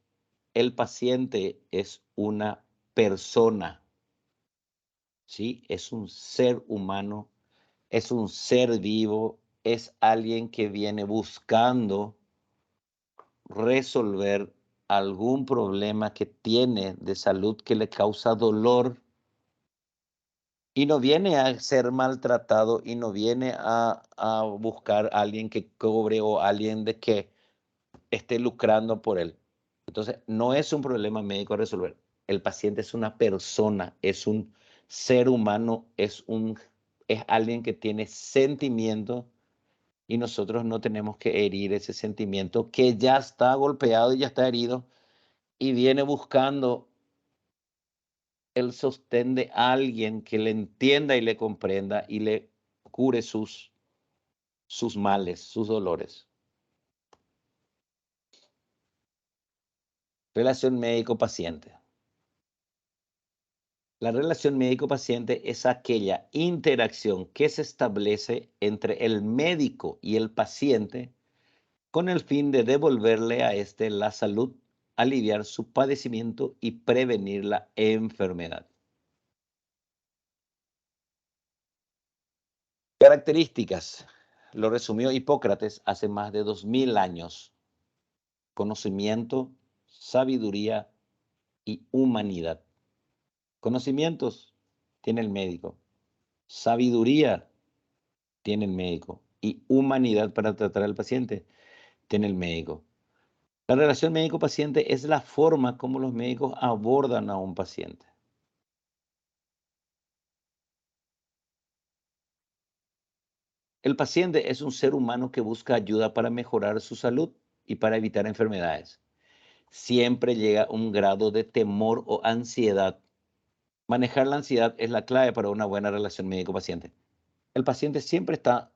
el paciente es una persona, ¿sí? Es un ser humano, es un ser vivo, es alguien que viene buscando resolver algún problema que tiene de salud que le causa dolor y no viene a ser maltratado y no viene a buscar a alguien que cobre o alguien de que esté lucrando por él. Entonces, no es un problema médico a resolver. El paciente es una persona, es un ser humano, es alguien que tiene sentimiento y nosotros no tenemos que herir ese sentimiento que ya está golpeado y ya está herido y viene buscando el sostén de alguien que le entienda y le comprenda y le cure sus males, sus dolores. Relación médico-paciente. La relación médico-paciente es aquella interacción que se establece entre el médico y el paciente con el fin de devolverle a éste la salud, aliviar su padecimiento y prevenir la enfermedad. Características. Lo resumió Hipócrates hace más de 2000 años. Conocimiento, sabiduría y humanidad. Conocimientos tiene el médico. Sabiduría tiene el médico. Y humanidad para tratar al paciente tiene el médico. La relación médico-paciente es la forma como los médicos abordan a un paciente. El paciente es un ser humano que busca ayuda para mejorar su salud y para evitar enfermedades. siempre llega un grado de temor o ansiedad. Manejar la ansiedad es la clave para una buena relación médico-paciente. El paciente siempre está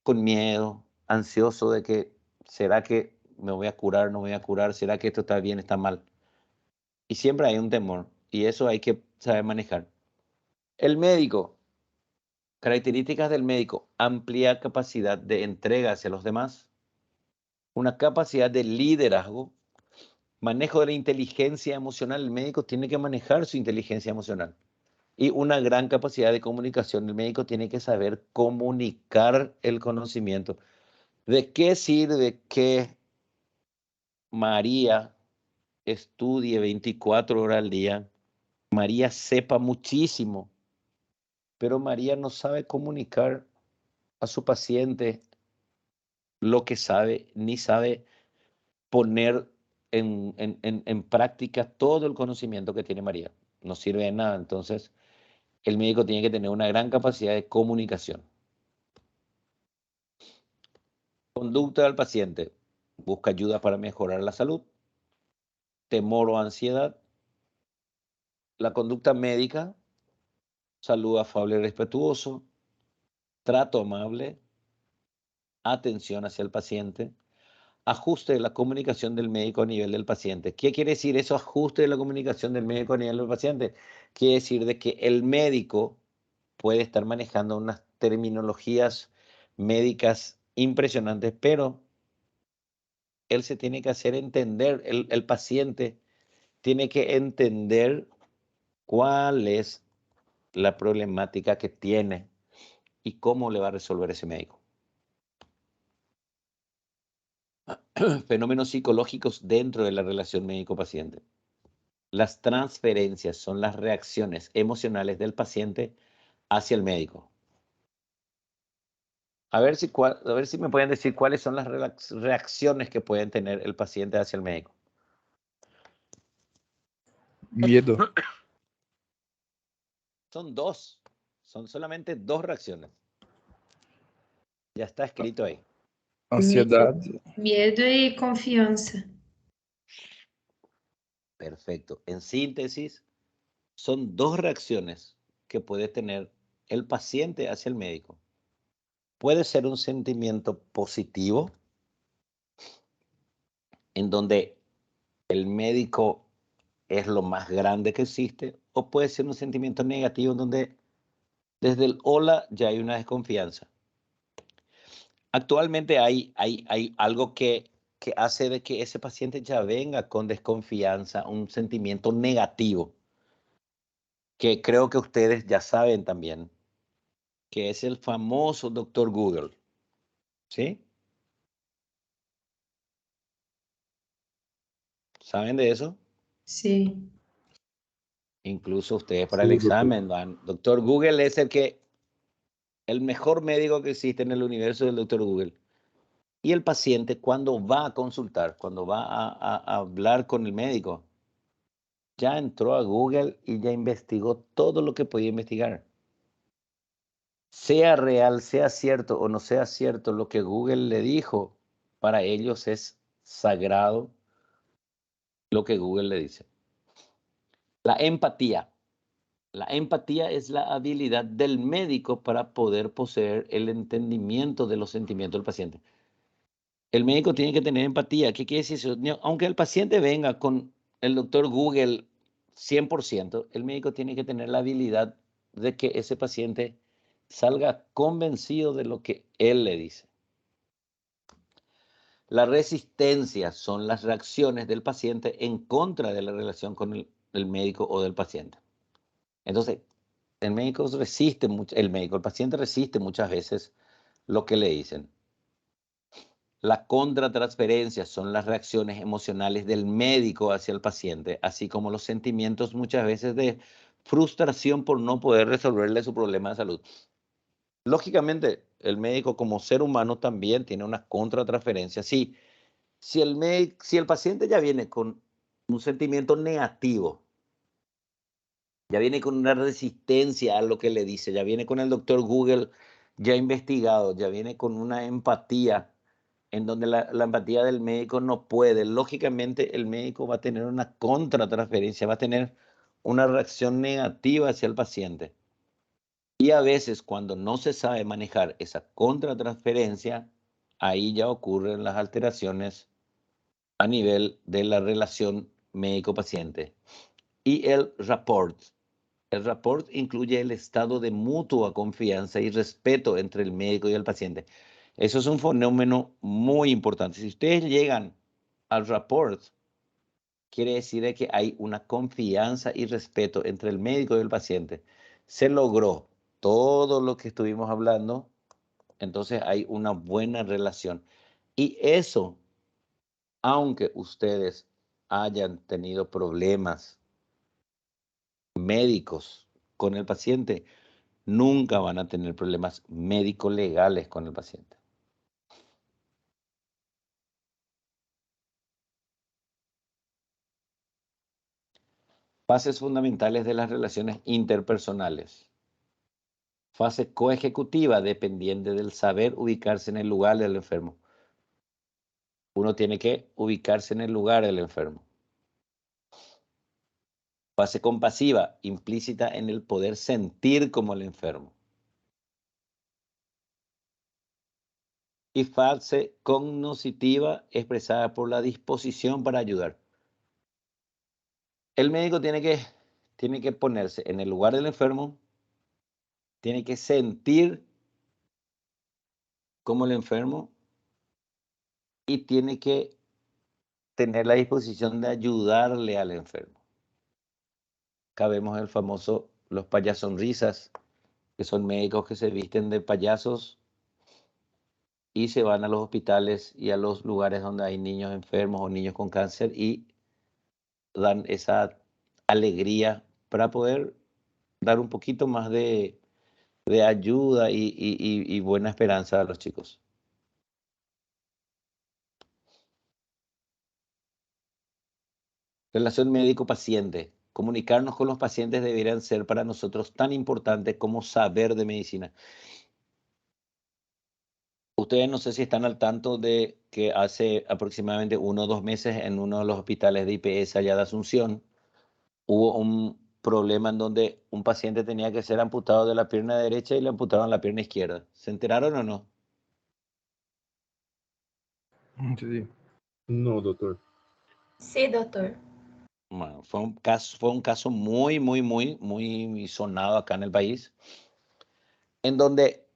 con miedo, ansioso de que, ¿será que me voy a curar, no me voy a curar? ¿Será que esto está bien, está mal? Y siempre hay un temor, y eso hay que saber manejar. El médico, características del médico, amplia capacidad de entrega hacia los demás, una capacidad de liderazgo, manejo de la inteligencia emocional. El médico tiene que manejar su inteligencia emocional. Y una gran capacidad de comunicación. El médico tiene que saber comunicar el conocimiento. ¿De qué sirve que María estudie 24 horas al día? María sepa muchísimo, pero María no sabe comunicar a su paciente lo que sabe, ni sabe poner en práctica todo el conocimiento que tiene María. No sirve de nada. Entonces, el médico tiene que tener una gran capacidad de comunicación. Conducta del paciente. Busca ayuda para mejorar la salud. Temor o ansiedad. La conducta médica. Saludo afable y respetuoso. Trato amable. Atención hacia el paciente. Ajuste de la comunicación del médico a nivel del paciente. ¿Qué quiere decir eso? Ajuste de la comunicación del médico a nivel del paciente. Quiere decir de que el médico puede estar manejando unas terminologías médicas impresionantes, pero él se tiene que hacer entender, el paciente tiene que entender cuál es la problemática que tiene y cómo le va a resolver ese médico. Fenómenos psicológicos dentro de la relación médico-paciente. Las transferencias son las reacciones emocionales del paciente hacia el médico. A ver si me pueden decir cuáles son las reacciones que pueden tener el paciente hacia el médico. Miedo. Son dos. Son solamente dos reacciones. Ya está escrito ahí. Ansiedade. Medo e confiança. Perfecto. En síntesis, son dos reacciones que puede tener el paciente hacia el médico. Puede ser un sentimiento positivo, en donde el médico es lo más grande que existe, o puede ser un sentimiento negativo, en donde desde el hola ya hay una desconfianza. Actualmente hay algo que hace de que ese paciente ya venga con desconfianza, un sentimiento negativo, que creo que ustedes ya saben también, que es el famoso Dr. Google. ¿Sí? ¿Saben de eso? Sim. Incluso ustedes para el Sí, doctor. examen van. Dr. Google es el mejor médico que existe en el universo del Dr. Google. Y el paciente, cuando va a consultar, cuando va a hablar con el médico, ya entró a Google y ya investigó todo lo que podía investigar. Sea real, sea cierto o no sea cierto lo que Google le dijo, para ellos es sagrado lo que Google le dice. La empatía. La empatía es la habilidad del médico para poder poseer el entendimiento de los sentimientos del paciente. El médico tiene que tener empatía. ¿Qué quiere decir eso? Aunque el paciente venga con el doctor Google 100%, el médico tiene que tener la habilidad de que ese paciente salga convencido de lo que él le dice. La resistencia son las reacciones del paciente en contra de la relación con el médico o del paciente. Entonces, el paciente resiste muchas veces lo que le dicen. La contratransferencia son las reacciones emocionales del médico hacia el paciente, así como los sentimientos muchas veces de frustración por no poder resolverle su problema de salud. Lógicamente, el médico como ser humano también tiene una contratransferencia. Si el paciente ya viene con un sentimiento negativo, ya viene con una resistencia a lo que le dice, ya viene con el doctor Google ya investigado, ya viene con una empatía en donde la empatía del médico no puede. Lógicamente, el médico va a tener una contratransferencia, va a tener una reacción negativa hacia el paciente. Y a veces, cuando no se sabe manejar esa contratransferencia, ahí ya ocurren las alteraciones a nivel de la relación médico-paciente. Y el rapport. El rapport incluye el estado de mutua confianza y respeto entre el médico y el paciente. Eso es un fenómeno muy importante. Si ustedes llegan al rapport, quiere decir que hay una confianza y respeto entre el médico y el paciente. Se logró todo lo que estuvimos hablando, entonces hay una buena relación. Y eso, aunque ustedes hayan tenido problemas médicos con el paciente, nunca van a tener problemas médico-legales con el paciente. Fases fundamentales de las relaciones interpersonales. Fase coejecutiva, dependiente del saber ubicarse en el lugar del enfermo. Uno tiene que ubicarse en el lugar del enfermo. Fase compasiva, implícita en el poder sentir como el enfermo. Y fase cognoscitiva, expresada por la disposición para ayudar. El médico tiene que ponerse en el lugar del enfermo, tiene que sentir como el enfermo y tiene que tener la disposición de ayudarle al enfermo. Acá vemos el famoso, los payasonrisas, que son médicos que se visten de payasos y se van a los hospitales y a los lugares donde hay niños enfermos o niños con cáncer y dan esa alegría para poder dar un poquito más de ayuda y buena esperanza a los chicos. Relación médico-paciente. Comunicarnos con los pacientes deberían ser para nosotros tan importante como saber de medicina. Ustedes no sé si están al tanto de que hace aproximadamente 1 o 2 meses en uno de los hospitales de IPS allá de Asunción hubo un problema en donde un paciente tenía que ser amputado de la pierna derecha y le amputaron la pierna izquierda. ¿Se enteraron o no? Sí. No, doctor. Sí, doctor. Bueno, fue un caso muy sonado acá en el país, en donde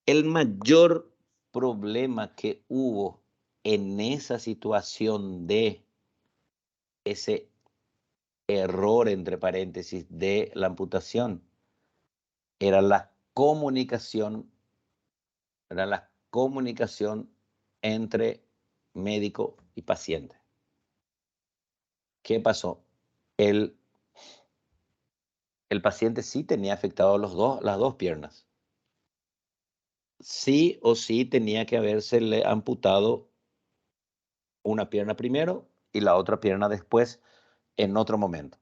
el mayor problema que hubo en esa situación de ese error, entre paréntesis, de la amputación, era la comunicación entre médico y paciente. ¿Qué pasó? El paciente sí tenía afectado las dos piernas. Sí o sí tenía que habérsele amputado una pierna primero y la otra pierna después en otro momento.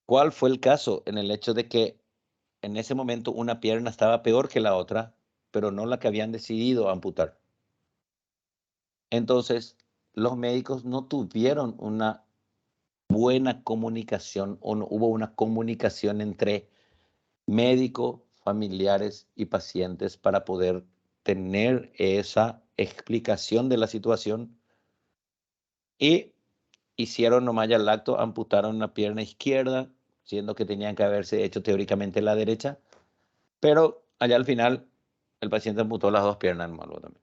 ¿Cuál fue el caso? En el hecho de que en ese momento una pierna estaba peor que la otra, pero no la que habían decidido amputar. Entonces, los médicos no tuvieron una buena comunicación o no hubo una comunicación entre médico, familiares y pacientes para poder tener esa explicación de la situación y hicieron nomás ya el acto, amputaron la pierna izquierda, siendo que tenían que haberse hecho teóricamente la derecha, pero allá al final el paciente amputó las dos piernas en malo también.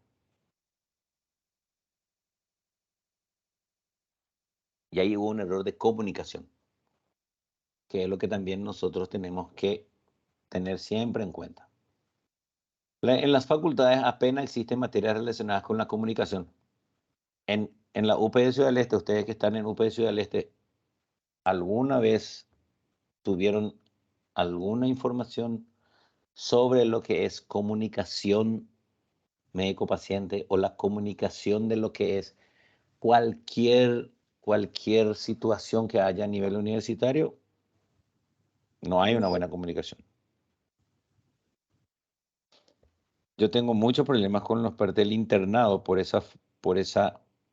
Y ahí hubo un error de comunicación, que es lo que también nosotros tenemos que tener siempre en cuenta. En las facultades apenas existen materias relacionadas con la comunicación. En la UP de Ciudad del Este, ustedes que están en UP de Ciudad del Este, ¿alguna vez tuvieron alguna información sobre lo que es comunicación médico-paciente o la comunicación de lo que es cualquier situación que haya a nivel universitario? No hay una buena comunicación. Yo tengo muchos problemas con los partes del internado por esa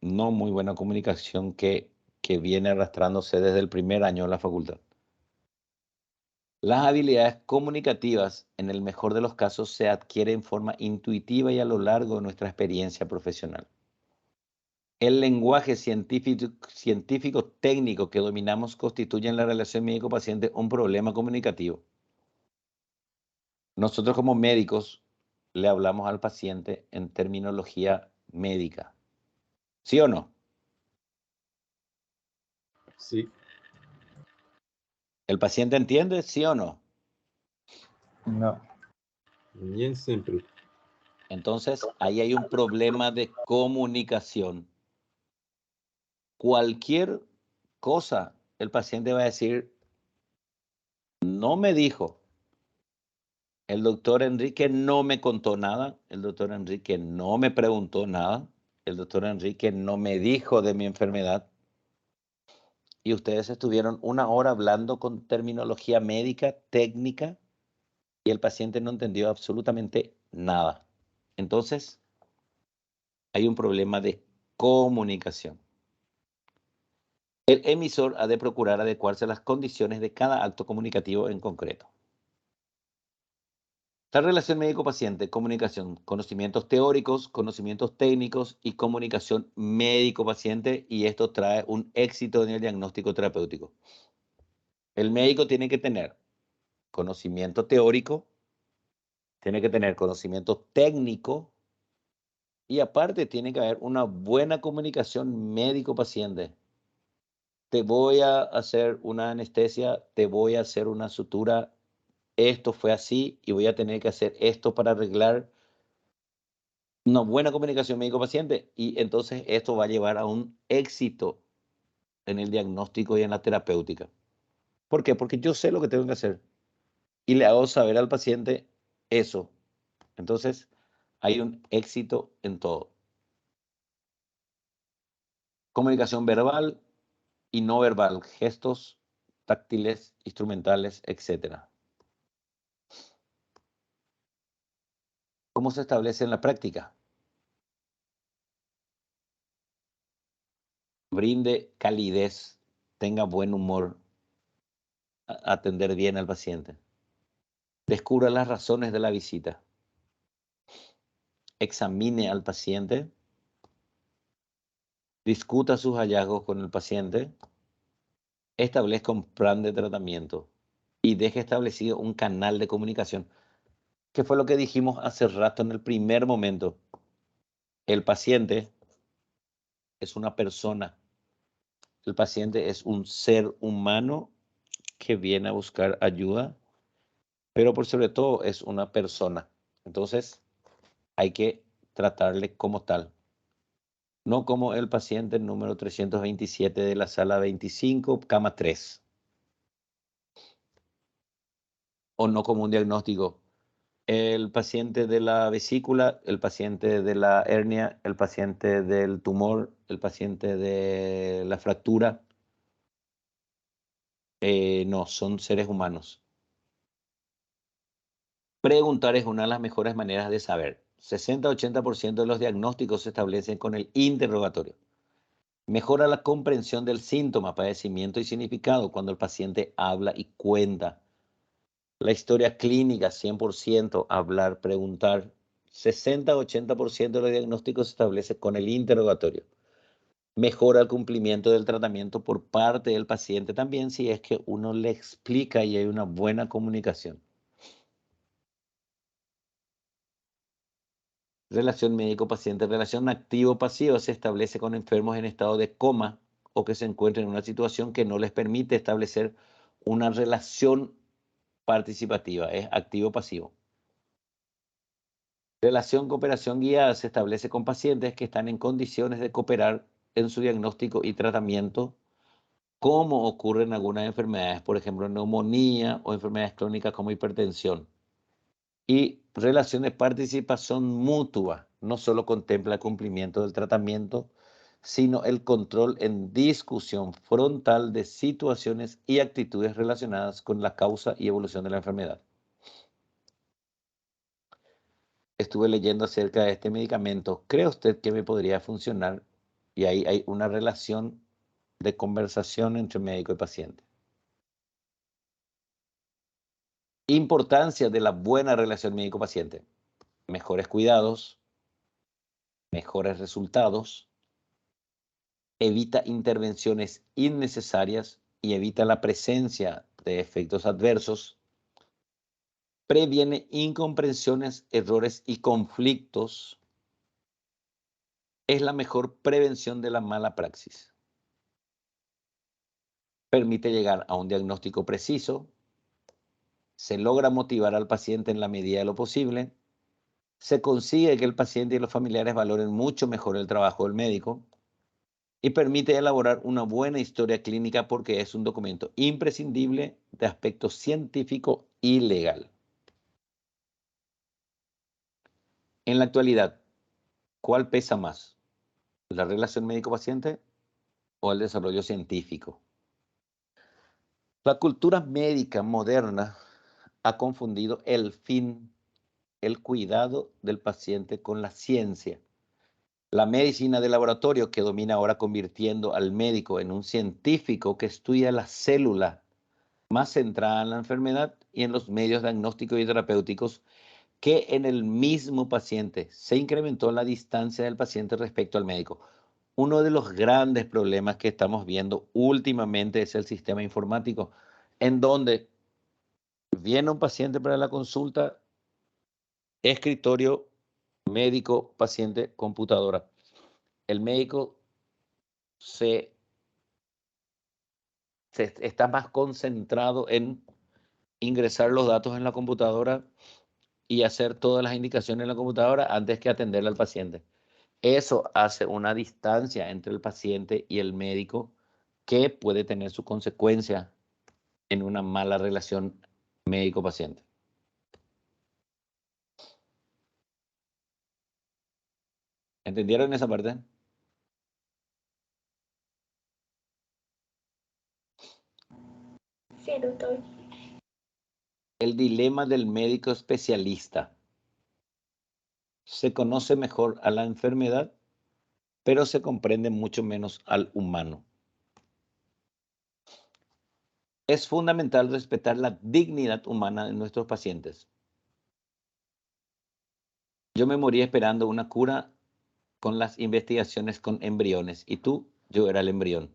no muy buena comunicación que viene arrastrándose desde el primer año de la facultad. Las habilidades comunicativas, en el mejor de los casos, se adquieren en forma intuitiva y a lo largo de nuestra experiencia profesional. El lenguaje científico técnico que dominamos constituye en la relación médico-paciente un problema comunicativo. Nosotros como médicos le hablamos al paciente en terminología médica. ¿Sí o no? Sí. ¿El paciente entiende? ¿Sí o no? No. Bien siempre. Entonces, ahí hay un problema de comunicación. Cualquier cosa, el paciente va a decir, no me dijo. El doctor Enrique no me contó nada. El doctor Enrique no me preguntó nada. El doctor Enrique no me dijo de mi enfermedad. Y ustedes estuvieron 1 hora hablando con terminología médica, técnica, y el paciente no entendió absolutamente nada. Entonces, hay un problema de comunicación. El emisor ha de procurar adecuarse a las condiciones de cada acto comunicativo en concreto. La relación médico-paciente, comunicación, conocimientos teóricos, conocimientos técnicos y comunicación médico-paciente, y esto trae un éxito en el diagnóstico terapéutico. El médico tiene que tener conocimiento teórico, tiene que tener conocimiento técnico y aparte tiene que haber una buena comunicación médico-paciente. Te voy a hacer una anestesia, te voy a hacer una sutura, esto fue así y voy a tener que hacer esto para arreglar. Una buena comunicación médico-paciente y entonces esto va a llevar a un éxito en el diagnóstico y en la terapéutica. ¿Por qué? Porque yo sé lo que tengo que hacer y le hago saber al paciente eso. Entonces hay un éxito en todo. Comunicación verbal y no verbal, gestos táctiles, instrumentales, etc. ¿Cómo se establece en la práctica? Brinde calidez, tenga buen humor, atender bien al paciente. Descubra las razones de la visita. Examine al paciente. Discuta sus hallazgos con el paciente. Establezca un plan de tratamiento y deje establecido un canal de comunicación, que fue lo que dijimos hace rato en el primer momento. El paciente es una persona. El paciente es un ser humano que viene a buscar ayuda, pero por sobre todo es una persona. Entonces, hay que tratarle como tal. No como el paciente número 327 de la sala 25, cama 3. O no como un diagnóstico. El paciente de la vesícula, el paciente de la hernia, el paciente del tumor, el paciente de la fractura. No, son seres humanos. Preguntar es una de las mejores maneras de saber. 60-80% de los diagnósticos se establecen con el interrogatorio. Mejora la comprensión del síntoma, padecimiento y significado cuando el paciente habla y cuenta. La historia clínica, 100%, hablar, preguntar. 60-80% de los diagnósticos se establece con el interrogatorio. Mejora el cumplimiento del tratamiento por parte del paciente también si es que uno le explica y hay una buena comunicación. Relación médico-paciente. Relación activo-pasiva se establece con enfermos en estado de coma o que se encuentran en una situación que no les permite establecer una relación participativa. Es activo-pasivo. Relación cooperación guiada se establece con pacientes que están en condiciones de cooperar en su diagnóstico y tratamiento, como ocurre en algunas enfermedades, por ejemplo, neumonía o enfermedades crónicas como hipertensión. Y relación de participación mutua no solo contempla el cumplimiento del tratamiento, sino el control en discusión frontal de situaciones y actitudes relacionadas con la causa y evolución de la enfermedad. estuve leyendo acerca de este medicamento. ¿Cree usted que me podría funcionar? Y ahí hay una relación de conversación entre médico y paciente. Importancia de la buena relación médico-paciente. Mejores cuidados, mejores resultados, evita intervenciones innecesarias y evita la presencia de efectos adversos, previene incomprensiones, errores y conflictos, es la mejor prevención de la mala praxis. Permite llegar a un diagnóstico preciso, se logra motivar al paciente en la medida de lo posible, se consigue que el paciente y los familiares valoren mucho mejor el trabajo del médico y permite elaborar una buena historia clínica porque es un documento imprescindible de aspecto científico y legal. En la actualidad, ¿cuál pesa más? ¿La relación médico-paciente o el desarrollo científico? La cultura médica moderna ha confundido el fin, el cuidado del paciente con la ciencia. La medicina de laboratorio que domina ahora convirtiendo al médico en un científico que estudia la célula más centrada en la enfermedad y en los medios diagnósticos y terapéuticos que en el mismo paciente. Se incrementó la distancia del paciente respecto al médico. Uno de los grandes problemas que estamos viendo últimamente es el sistema informático, en donde viene un paciente para la consulta, escritorio, médico, paciente, computadora. El médico está más concentrado en ingresar los datos en la computadora y hacer todas las indicaciones en la computadora antes que atenderle al paciente. Eso hace una distancia entre el paciente y el médico que puede tener su consecuencia en una mala relación médico-paciente. ¿Entendieron esa parte? Sí, doctor. El dilema del médico especialista. Se conoce mejor a la enfermedad, pero se comprende mucho menos al humano. Es fundamental respetar la dignidad humana de nuestros pacientes. Yo me morí esperando una cura con las investigaciones con embriones y yo era el embrión.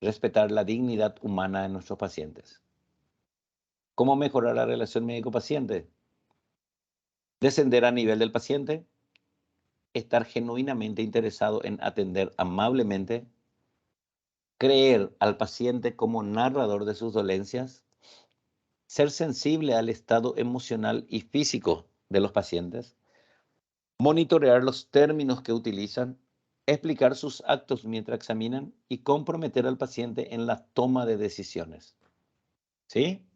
Respetar la dignidad humana de nuestros pacientes. ¿Cómo mejorar la relación médico-paciente? Descender a nivel del paciente, estar genuinamente interesado en atender amablemente, creer al paciente como narrador de sus dolencias, ser sensible al estado emocional y físico de los pacientes, monitorear los términos que utilizan, explicar sus actos mientras examinan y comprometer al paciente en la toma de decisiones. ¿Sí?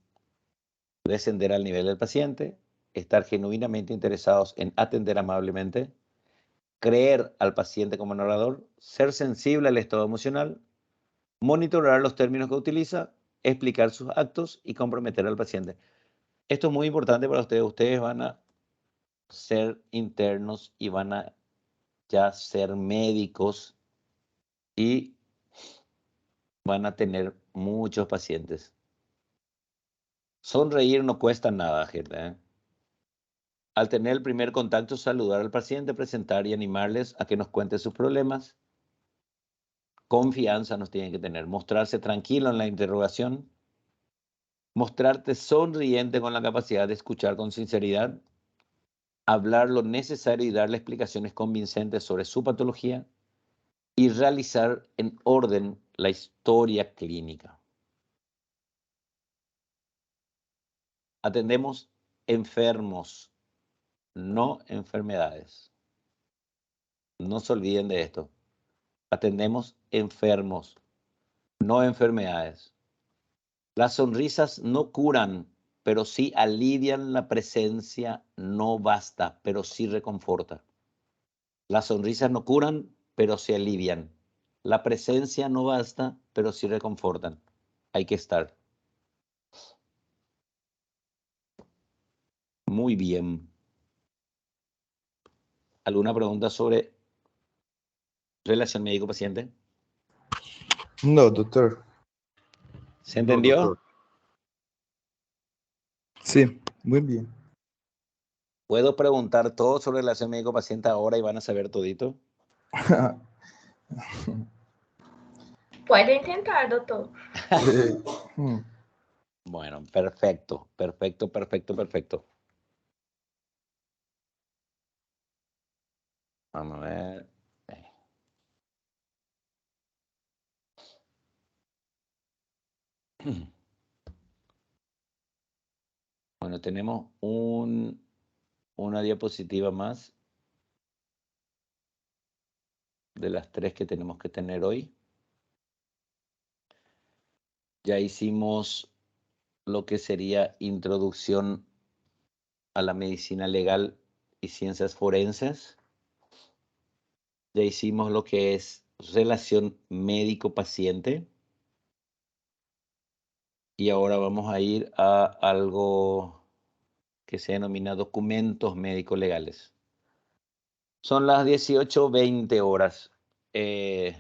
Descender al nivel del paciente, estar genuinamente interesados en atender amablemente, creer al paciente como narrador, ser sensible al estado emocional, monitorear los términos que utiliza, explicar sus actos y comprometer al paciente. Esto es muy importante para ustedes. Ustedes van a ser internos y van a ya ser médicos y van a tener muchos pacientes. Sonreír no cuesta nada, gente, ¿eh? Al tener el primer contacto, saludar al paciente, presentar y animarles a que nos cuente sus problemas. Confianza nos tienen que tener. Mostrarse tranquilo en la interrogación. Mostrarte sonriente con la capacidad de escuchar con sinceridad. Hablar lo necesario y darle explicaciones convincentes sobre su patología. Y realizar en orden la historia clínica. Atendemos enfermos, no enfermedades. No se olviden de esto. Atendemos enfermos, no enfermedades. Las sonrisas no curan, pero sí alivian. La presencia no basta, pero sí reconforta. Las sonrisas no curan, pero sí alivian. La presencia no basta, pero sí reconfortan. Hay que estar. Muy bien. ¿Alguna pregunta sobre relación médico-paciente? No, doctor. ¿Se No, entendió? doctor. Sí, muy bien. ¿Puedo preguntar todo sobre relación médico-paciente ahora y van a saber todito? Podem tentar, doutor. Bueno, perfecto, perfecto, perfecto, perfecto. Vamos a ver. Bueno, tenemos una diapositiva más de las 3 que tenemos que tener hoy. Ya hicimos lo que sería introducción a la medicina legal y ciencias forenses. Ya hicimos lo que es relación médico-paciente. Y ahora vamos a ir a algo que se denomina documentos médicos legales. Son las 18:20 horas. Si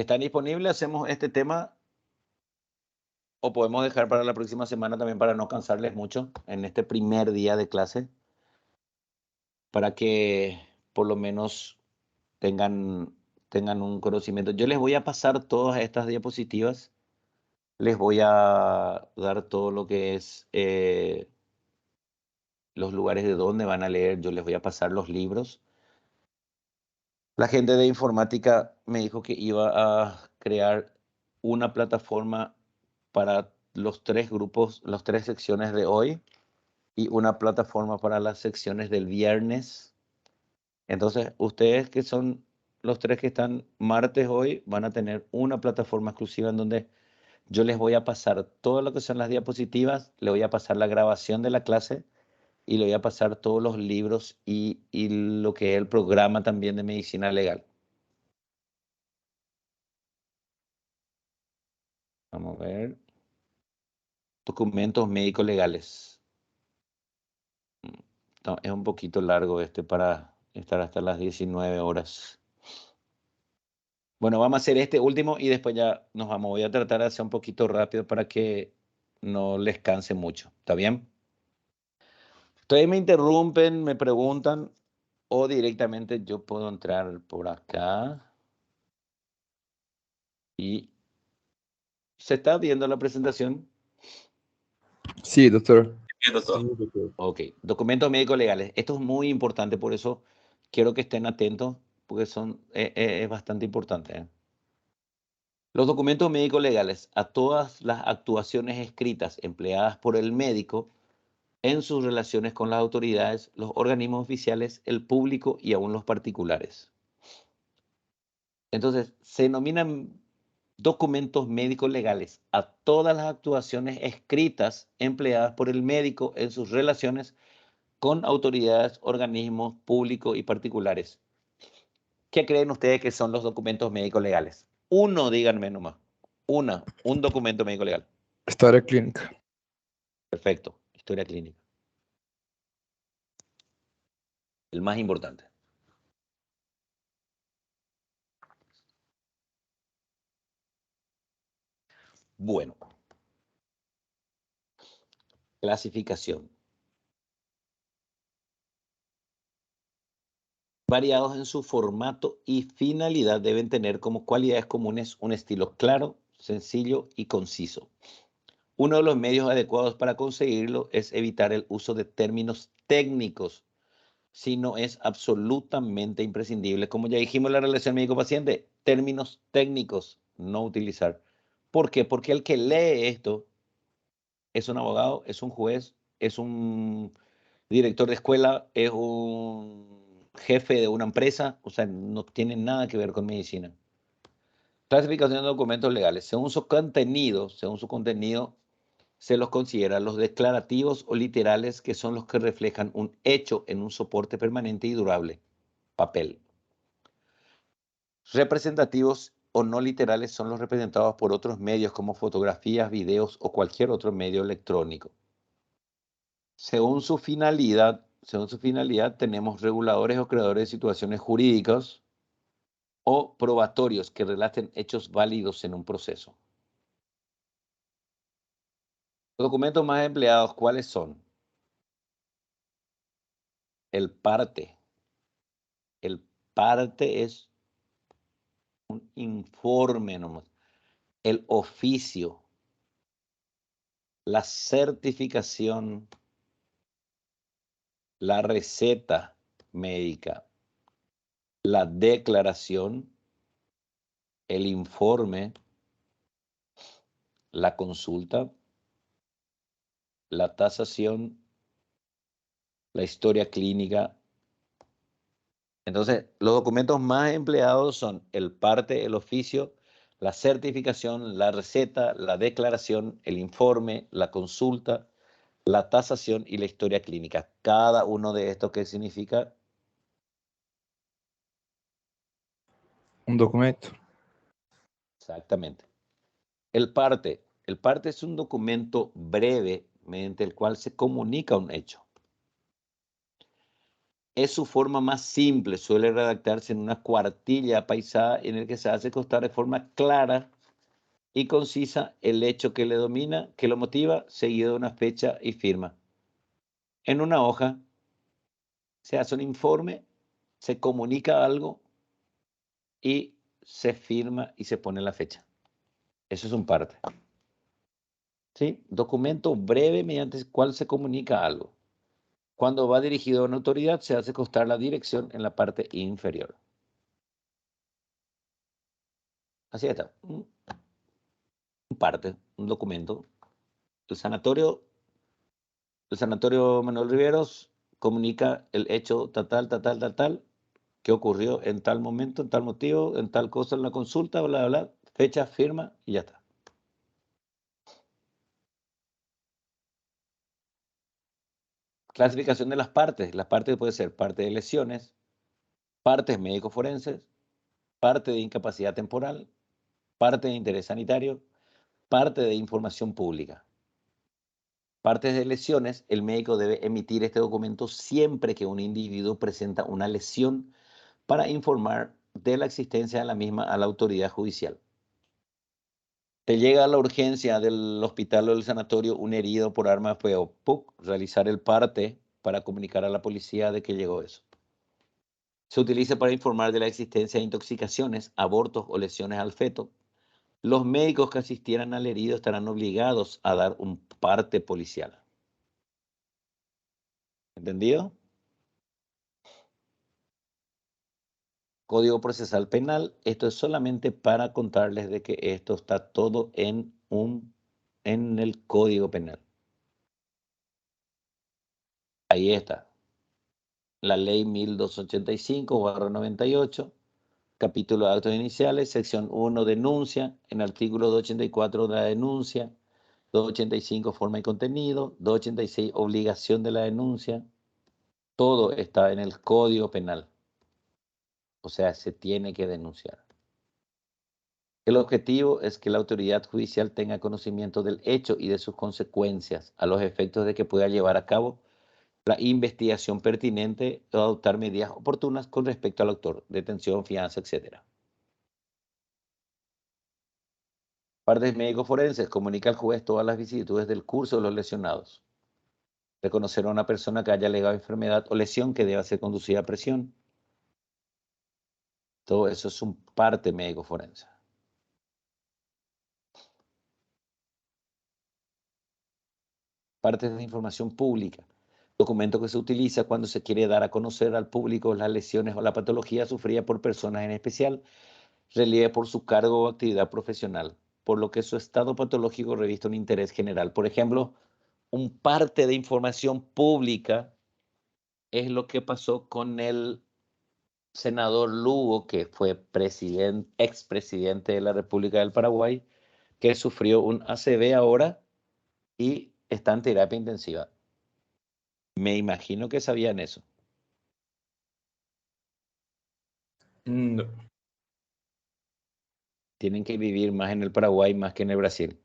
están disponibles, hacemos este tema o podemos dejar para la próxima semana también para no cansarles mucho en este primer día de clase, para que por lo menos tengan un conocimiento. Yo les voy a pasar todas estas diapositivas, les voy a dar todo lo que es los lugares de donde van a leer, yo les voy a pasar los libros. La gente de informática me dijo que iba a crear una plataforma para los 3 grupos, las 3 secciones de hoy y una plataforma para las secciones del viernes. Entonces, ustedes que son los 3 que están martes hoy, van a tener una plataforma exclusiva en donde yo les voy a pasar todo lo que son las diapositivas, le voy a pasar la grabación de la clase y le voy a pasar todos los libros y lo que es el programa también de medicina legal. Vamos a ver. Documentos médicos legales. No, es un poquito largo este para estar hasta las 19 horas. Bueno, vamos a hacer este último y después ya nos vamos. Voy a tratar de hacer un poquito rápido para que no les canse mucho. ¿Está bien? Ustedes me interrumpen, me preguntan o directamente yo puedo entrar por acá. Y ¿se está viendo la presentación? Sí, doctor. Sí, doutor. Sim, doutor. Ok, documentos médicos legales. Esto es muy importante, por eso quiero que estén atentos, porque es bastante importante, ¿eh? Los documentos médicos legales a todas las actuaciones escritas empleadas por el médico en sus relaciones con las autoridades, los organismos oficiales, el público y aún los particulares. Entonces, se denominan documentos médicos legales a todas las actuaciones escritas empleadas por el médico en sus relaciones con autoridades, organismos públicos y particulares. ¿Qué creen ustedes que son los documentos médicos legales? Uno, díganme nomás. Un documento médico legal. História clínica. Perfecto. Historia clínica. El más importante. Bueno. Clasificación. Variados en su formato y finalidad, deben tener como cualidades comunes un estilo claro, sencillo y conciso. Uno de los medios adecuados para conseguirlo es evitar el uso de términos técnicos, si no es absolutamente imprescindible. Como ya dijimos en la relación médico-paciente, términos técnicos no utilizar. ¿Por qué? Porque el que lee esto es un abogado, es un juez, es un director de escuela, es un jefe de una empresa, o sea, no tiene nada que ver con medicina. Clasificación de documentos legales. Según su contenido, se los considera los declarativos o literales, que son los que reflejan un hecho en un soporte permanente y durable, papel. Representativos o no literales son los representados por otros medios como fotografías, videos o cualquier otro medio electrónico. según su finalidad, tenemos reguladores o creadores de situaciones jurídicas o probatorios que relaten hechos válidos en un proceso. Los documentos más empleados, ¿cuáles son? El parte. El parte es un informe nomás. El oficio, la certificación, la receta médica, la declaración, el informe, la consulta, la tasación, la historia clínica. Entonces, los documentos más empleados son el parte, el oficio, la certificación, la receta, la declaración, el informe, la consulta, la tasación y la historia clínica. Cada uno de estos, ¿qué significa? Un documento. Exactamente. El parte es un documento breve mediante el cual se comunica un hecho. Es su forma más simple, suele redactarse en una cuartilla apaisada en el que se hace constar de forma clara y concisa el hecho que le domina, que lo motiva, seguido de una fecha y firma. En una hoja se hace un informe, se comunica algo y se firma y se pone la fecha. Eso es un parte. ¿Sí? Documento breve mediante el cual se comunica algo. Cuando va dirigido a una autoridad, se hace constar la dirección en la parte inferior. Así está. Un parte, un documento. El sanatorio Manuel Riveros comunica el hecho tal, que ocurrió en tal momento, en tal motivo, en tal cosa, en la consulta, bla, bla, bla, fecha, firma y ya está. Clasificación de las partes. Las partes pueden ser parte de lesiones, partes médico-forenses, parte de incapacidad temporal, parte de interés sanitario, parte de información pública. Partes de lesiones, el médico debe emitir este documento siempre que un individuo presenta una lesión para informar de la existencia de la misma a la autoridad judicial. Te llega a la urgencia del hospital o del sanatorio un herido por arma de fuego. ¡Puc! Realizar el parte para comunicar a la policía de que llegó eso. Se utiliza para informar de la existencia de intoxicaciones, abortos o lesiones al feto. Los médicos que asistieran al herido estarán obligados a dar un parte policial. ¿Entendido? Código Procesal Penal. Esto es solamente para contarles de que esto está todo en el Código Penal. Ahí está. La ley 1285/98, capítulo de actos iniciales, sección 1, denuncia, en el artículo 284 de la denuncia, 285, forma y contenido, 286, obligación de la denuncia, todo está en el Código Penal. O sea, se tiene que denunciar. El objetivo es que la autoridad judicial tenga conocimiento del hecho y de sus consecuencias, a los efectos de que pueda llevar a cabo la investigación pertinente o adoptar medidas oportunas con respecto al autor, detención, fianza, etc. Partes médicos forenses. Comunica al juez todas las vicisitudes del curso de los lesionados. Reconocer a una persona que haya alegado enfermedad o lesión que deba ser conducida a prisión. Todo eso es un parte médico forense. Partes de información pública. Documento que se utiliza cuando se quiere dar a conocer al público las lesiones o la patología sufrida por personas en especial, relieve por su cargo o actividad profesional, por lo que su estado patológico reviste un interés general. Por ejemplo, un parte de información pública es lo que pasó con el senador Lugo, que fue expresidente de la República del Paraguay, que sufrió un ACV ahora y está en terapia intensiva. Me imagino que sabían eso. No. Tienen que vivir más en el Paraguay más que en el Brasil.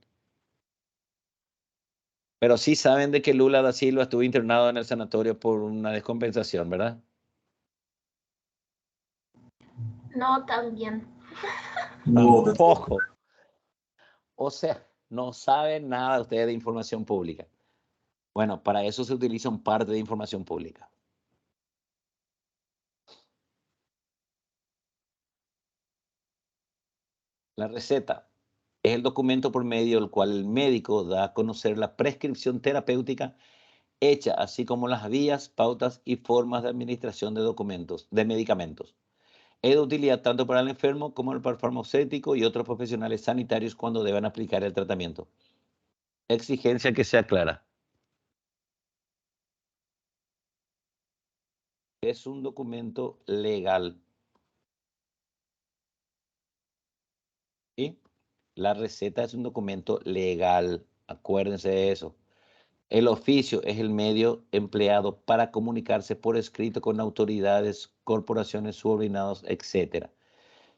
Pero sí saben de que Lula da Silva estuvo internado en el sanatorio por una descompensación, ¿verdad? No, también. Tampoco. O sea, no saben nada ustedes de información pública. Bueno, para eso se utiliza un parte de información pública. La receta es el documento por medio del cual el médico da a conocer la prescripción terapéutica hecha, así como las vías, pautas y formas de administración de medicamentos. Es de utilidad tanto para el enfermo como para el farmacéutico y otros profesionales sanitarios cuando deban aplicar el tratamiento. Exigencia que sea clara. Es un documento legal. ¿Sí? La receta es un documento legal. Acuérdense de eso. El oficio es el medio empleado para comunicarse por escrito con autoridades, corporaciones subordinadas, etc.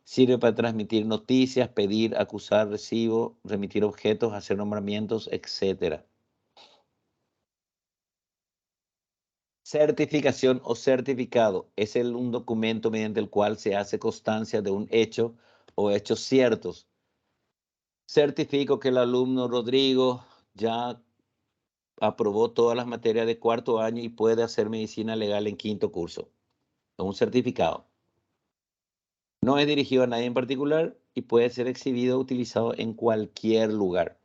Sirve para transmitir noticias, pedir, acusar, recibo, remitir objetos, hacer nombramientos, etc. Certificación o certificado es un documento mediante el cual se hace constancia de un hecho o hechos ciertos. Certifico que el alumno Rodrigo ya aprobó todas las materias de cuarto año y puede hacer medicina legal en quinto curso. Es un certificado. No es dirigido a nadie en particular y puede ser exhibido o utilizado en cualquier lugar.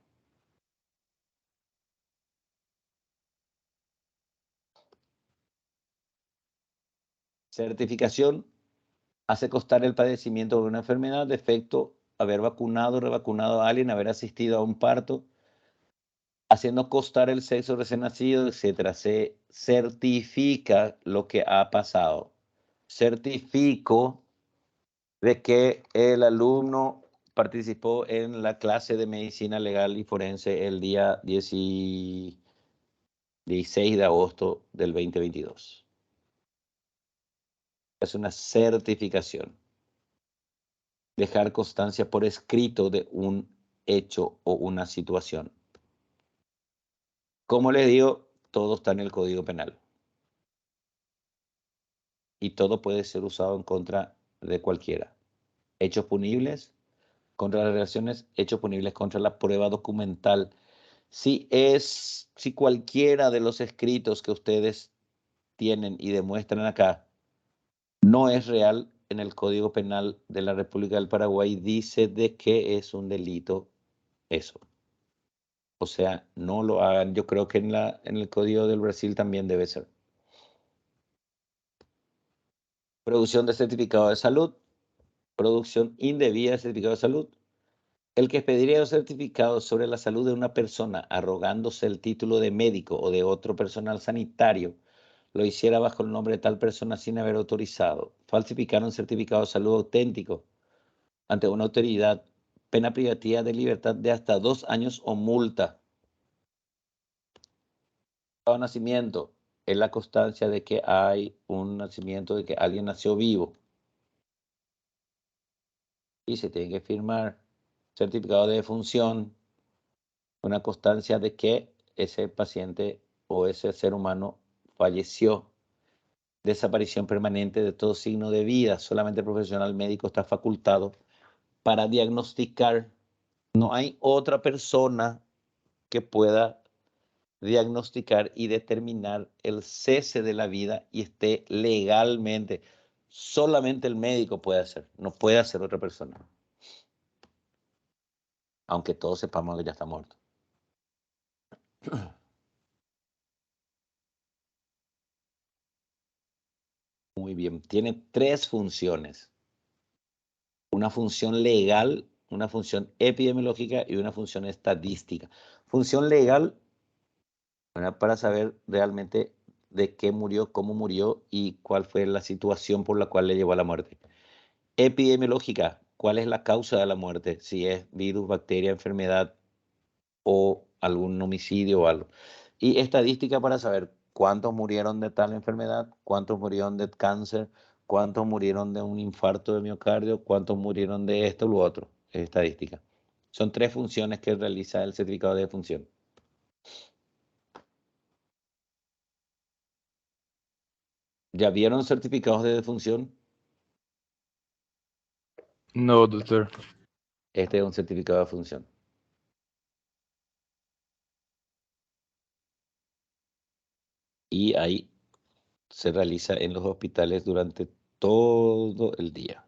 Certificación hace constar el padecimiento de una enfermedad, defecto, haber vacunado o revacunado a alguien, haber asistido a un parto, haciendo constar el sexo recién nacido, etc. Se certifica lo que ha pasado. Certifico de que el alumno participó en la clase de medicina legal y forense el día 16 de agosto del 2022. Es una certificación. Dejar constancia por escrito de un hecho o una situación. Como les digo, todo está en el Código Penal. Y todo puede ser usado en contra de cualquiera. Hechos punibles contra las relaciones, hechos punibles contra la prueba documental. Si cualquiera de los escritos que ustedes tienen y demuestran acá no es real, en el Código Penal de la República del Paraguay dice de que es un delito eso. O sea, no lo hagan. Yo creo que en el Código del Brasil también debe ser. Producción de certificado de salud. Producción indebida de certificado de salud. El que expediría un certificado sobre la salud de una persona arrogándose el título de médico o de otro personal sanitario lo hiciera bajo el nombre de tal persona sin haber autorizado. Falsificar un certificado de salud auténtico ante una autoridad, pena privativa de libertad de hasta 2 años o multa. Nacimiento es la constancia de que hay un nacimiento, de que alguien nació vivo. Y se tiene que firmar certificado de defunción, una constancia de que ese paciente o ese ser humano falleció. Desaparición permanente de todo signo de vida. Solamente el profesional médico está facultado para diagnosticar. No hay otra persona que pueda diagnosticar y determinar el cese de la vida y esté legalmente. Solamente el médico puede hacer, no puede hacer otra persona. Aunque todos sepamos que ya está muerto. Muy bien, tiene 3 funciones. Una función legal, una función epidemiológica y una función estadística. Función legal, para saber realmente de qué murió, cómo murió y cuál fue la situación por la cual le llevó a la muerte. Epidemiológica, ¿cuál es la causa de la muerte? Si es virus, bacteria, enfermedad o algún homicidio o algo. Y estadística para saber cuántos murieron de tal enfermedad, cuántos murieron de cáncer, cuántos murieron de un infarto de miocardio, cuántos murieron de esto u otro. Es estadística. Son 3 funciones que realiza el certificado de defunción. ¿Ya vieron certificados de defunción? No, doctor. Este es un certificado de defunción. Y ahí se realiza en los hospitales durante todo el día.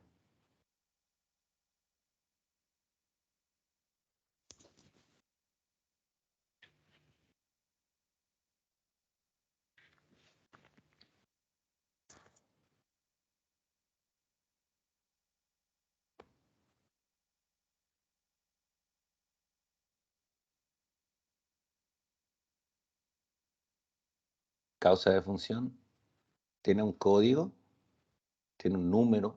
Causa de defunción tiene un código, tiene un número,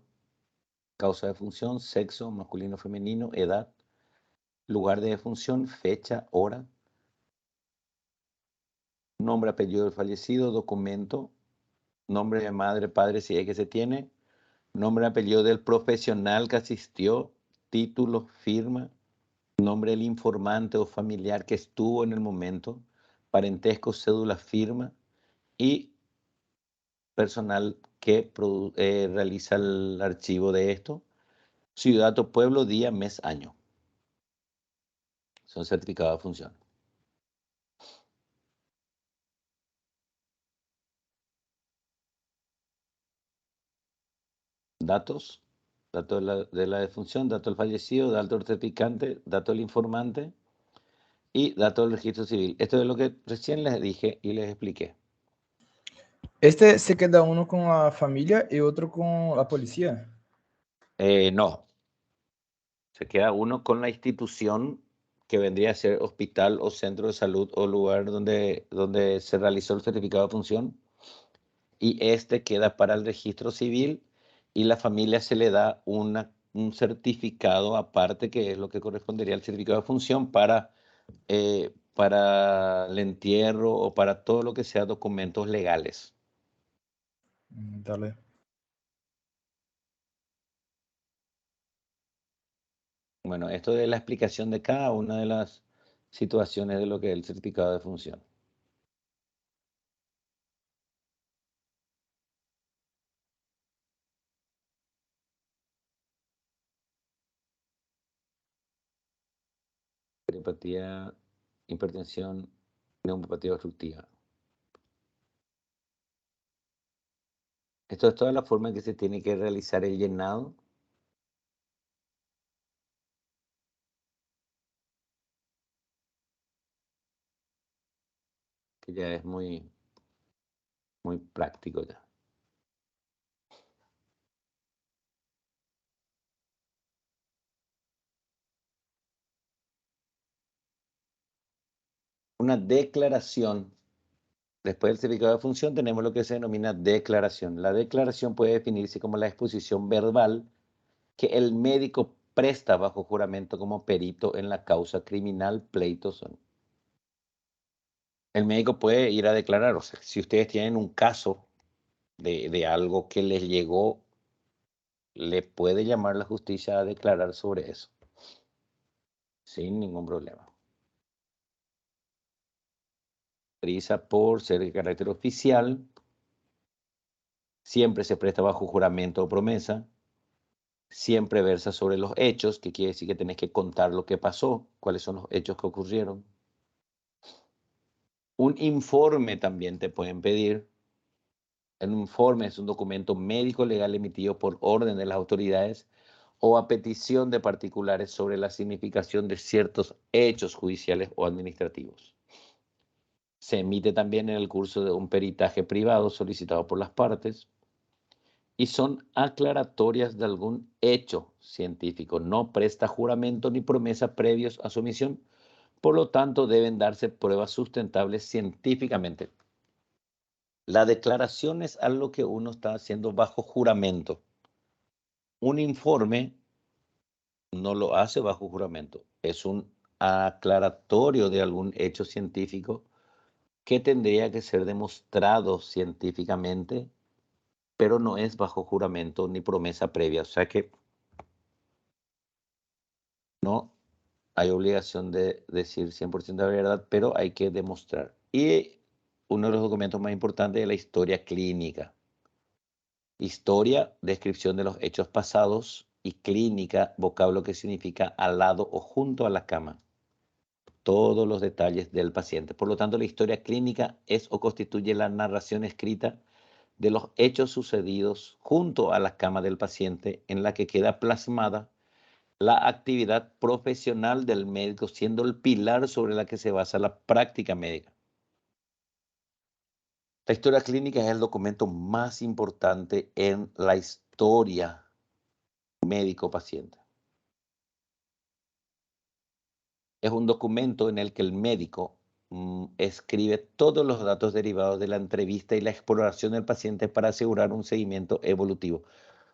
causa de defunción, sexo, masculino, femenino, edad, lugar de defunción, fecha, hora, nombre, apellido del fallecido, documento, nombre de madre, padre, si es que se tiene, nombre, apellido del profesional que asistió, título, firma, nombre del informante o familiar que estuvo en el momento, parentesco, cédula, firma y personal que realiza el archivo de esto, ciudad o pueblo, día, mes, año. Son certificados de función. Datos, datos de la defunción, dato del fallecido, dato del certificante, dato del informante y dato del registro civil. Esto es lo que recién les dije y les expliqué. Este se queda uno con la familia y otro con la policía. No, se queda uno con la institución que vendría a ser hospital o centro de salud o lugar donde se realizó el certificado de función, y este queda para el registro civil y la familia se le da un certificado aparte que es lo que correspondería al certificado de función para el entierro o para todo lo que sea documentos legales. Dale. Bueno, esto es la explicación de cada una de las situaciones de lo que es el certificado de función. Cardiopatía, hipertensión, neuropatía obstructiva. Esto es toda la forma en que se tiene que realizar el llenado. Que ya es muy práctico ya. Una declaración. Después del certificado de función tenemos lo que se denomina declaración. La declaración puede definirse como la exposición verbal que el médico presta bajo juramento como perito en la causa criminal, pleitos. El médico puede ir a declarar. O sea, si ustedes tienen un caso de algo que les llegó, le puede llamar la justicia a declarar sobre eso. Sin ningún problema. Caracteriza por ser de carácter oficial, siempre se presta bajo juramento o promesa, siempre versa sobre los hechos, que quiere decir que tenés que contar lo que pasó, cuáles son los hechos que ocurrieron. Un informe también te pueden pedir. Un informe es un documento médico legal emitido por orden de las autoridades o a petición de particulares sobre la significación de ciertos hechos judiciales o administrativos. Se emite también en el curso de un peritaje privado solicitado por las partes y son aclaratorias de algún hecho científico. No presta juramento ni promesa previos a su emisión, por lo tanto deben darse pruebas sustentables científicamente. La declaración es algo que uno está haciendo bajo juramento. Un informe no lo hace bajo juramento, es un aclaratorio de algún hecho científico que tendría que ser demostrado científicamente, pero no es bajo juramento ni promesa previa. O sea que no hay obligación de decir 100% de verdad, pero hay que demostrar. Y uno de los documentos más importantes es la historia clínica. Historia, descripción de los hechos pasados. Y clínica, vocablo que significa al lado o junto a la cama. Todos los detalles del paciente. Por lo tanto, la historia clínica es o constituye la narración escrita de los hechos sucedidos junto a la cama del paciente, en la que queda plasmada la actividad profesional del médico, siendo el pilar sobre la que se basa la práctica médica. La historia clínica es el documento más importante en la historia médico-paciente. Es un documento en el que el médico escribe todos los datos derivados de la entrevista y la exploración del paciente para asegurar un seguimiento evolutivo.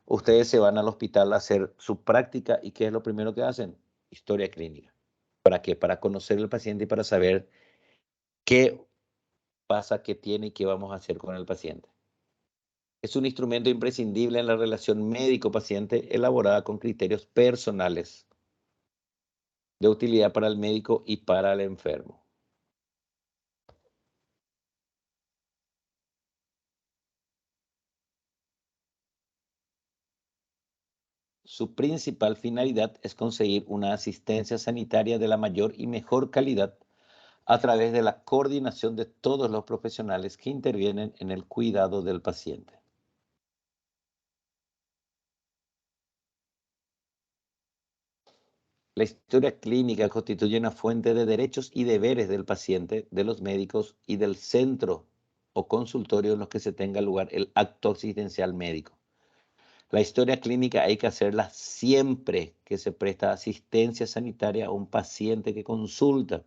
Ustedes se van al hospital a hacer su práctica y ¿qué es lo primero que hacen? Historia clínica. ¿Para qué? Para conocer al paciente y para saber qué pasa, qué tiene y qué vamos a hacer con el paciente. Es un instrumento imprescindible en la relación médico-paciente elaborada con criterios personales de utilidad para el médico y para el enfermo. Su principal finalidad es conseguir una asistencia sanitaria de la mayor y mejor calidad a través de la coordinación de todos los profesionales que intervienen en el cuidado del paciente. La historia clínica constituye una fuente de derechos y deberes del paciente, de los médicos y del centro o consultorio en los que se tenga lugar el acto asistencial médico. La historia clínica hay que hacerla siempre que se presta asistencia sanitaria a un paciente que consulta.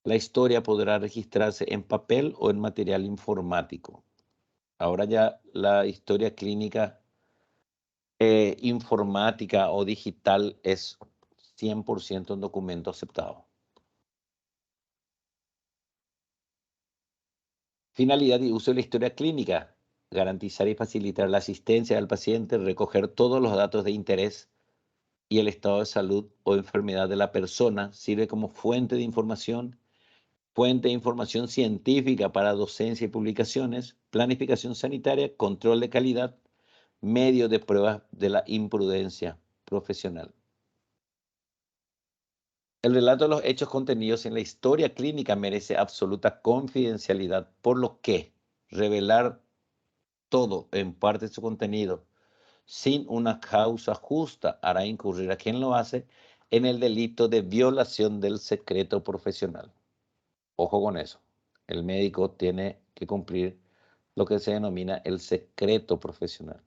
La historia podrá registrarse en papel o en material informático. Ahora ya la historia clínica informática o digital es 100% un documento aceptado. Finalidad y uso de la historia clínica: garantizar y facilitar la asistencia del paciente, recoger todos los datos de interés y el estado de salud o enfermedad de la persona. Sirve como fuente de información científica para docencia y publicaciones, planificación sanitaria, control de calidad, medio de pruebas de la imprudencia profesional. El relato de los hechos contenidos en la historia clínica merece absoluta confidencialidad, por lo que revelar todo en parte de su contenido sin una causa justa hará incurrir a quien lo hace en el delito de violación del secreto profesional. Ojo con eso. El médico tiene que cumplir lo que se denomina el secreto profesional.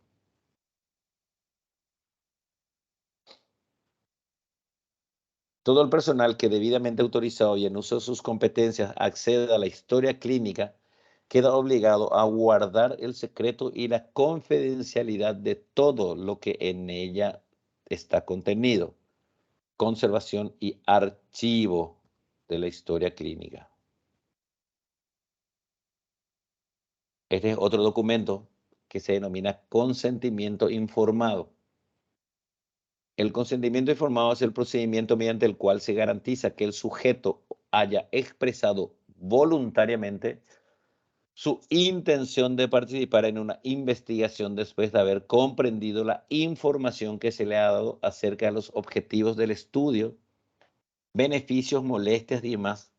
Todo el personal que debidamente autorizado y en uso de sus competencias accede a la historia clínica queda obligado a guardar el secreto y la confidencialidad de todo lo que en ella está contenido. Conservación y archivo de la historia clínica. Este es otro documento que se denomina consentimiento informado. El consentimiento informado es el procedimiento mediante el cual se garantiza que el sujeto haya expresado voluntariamente su intención de participar en una investigación después de haber comprendido la información que se le ha dado acerca de los objetivos del estudio, beneficios, molestias y demás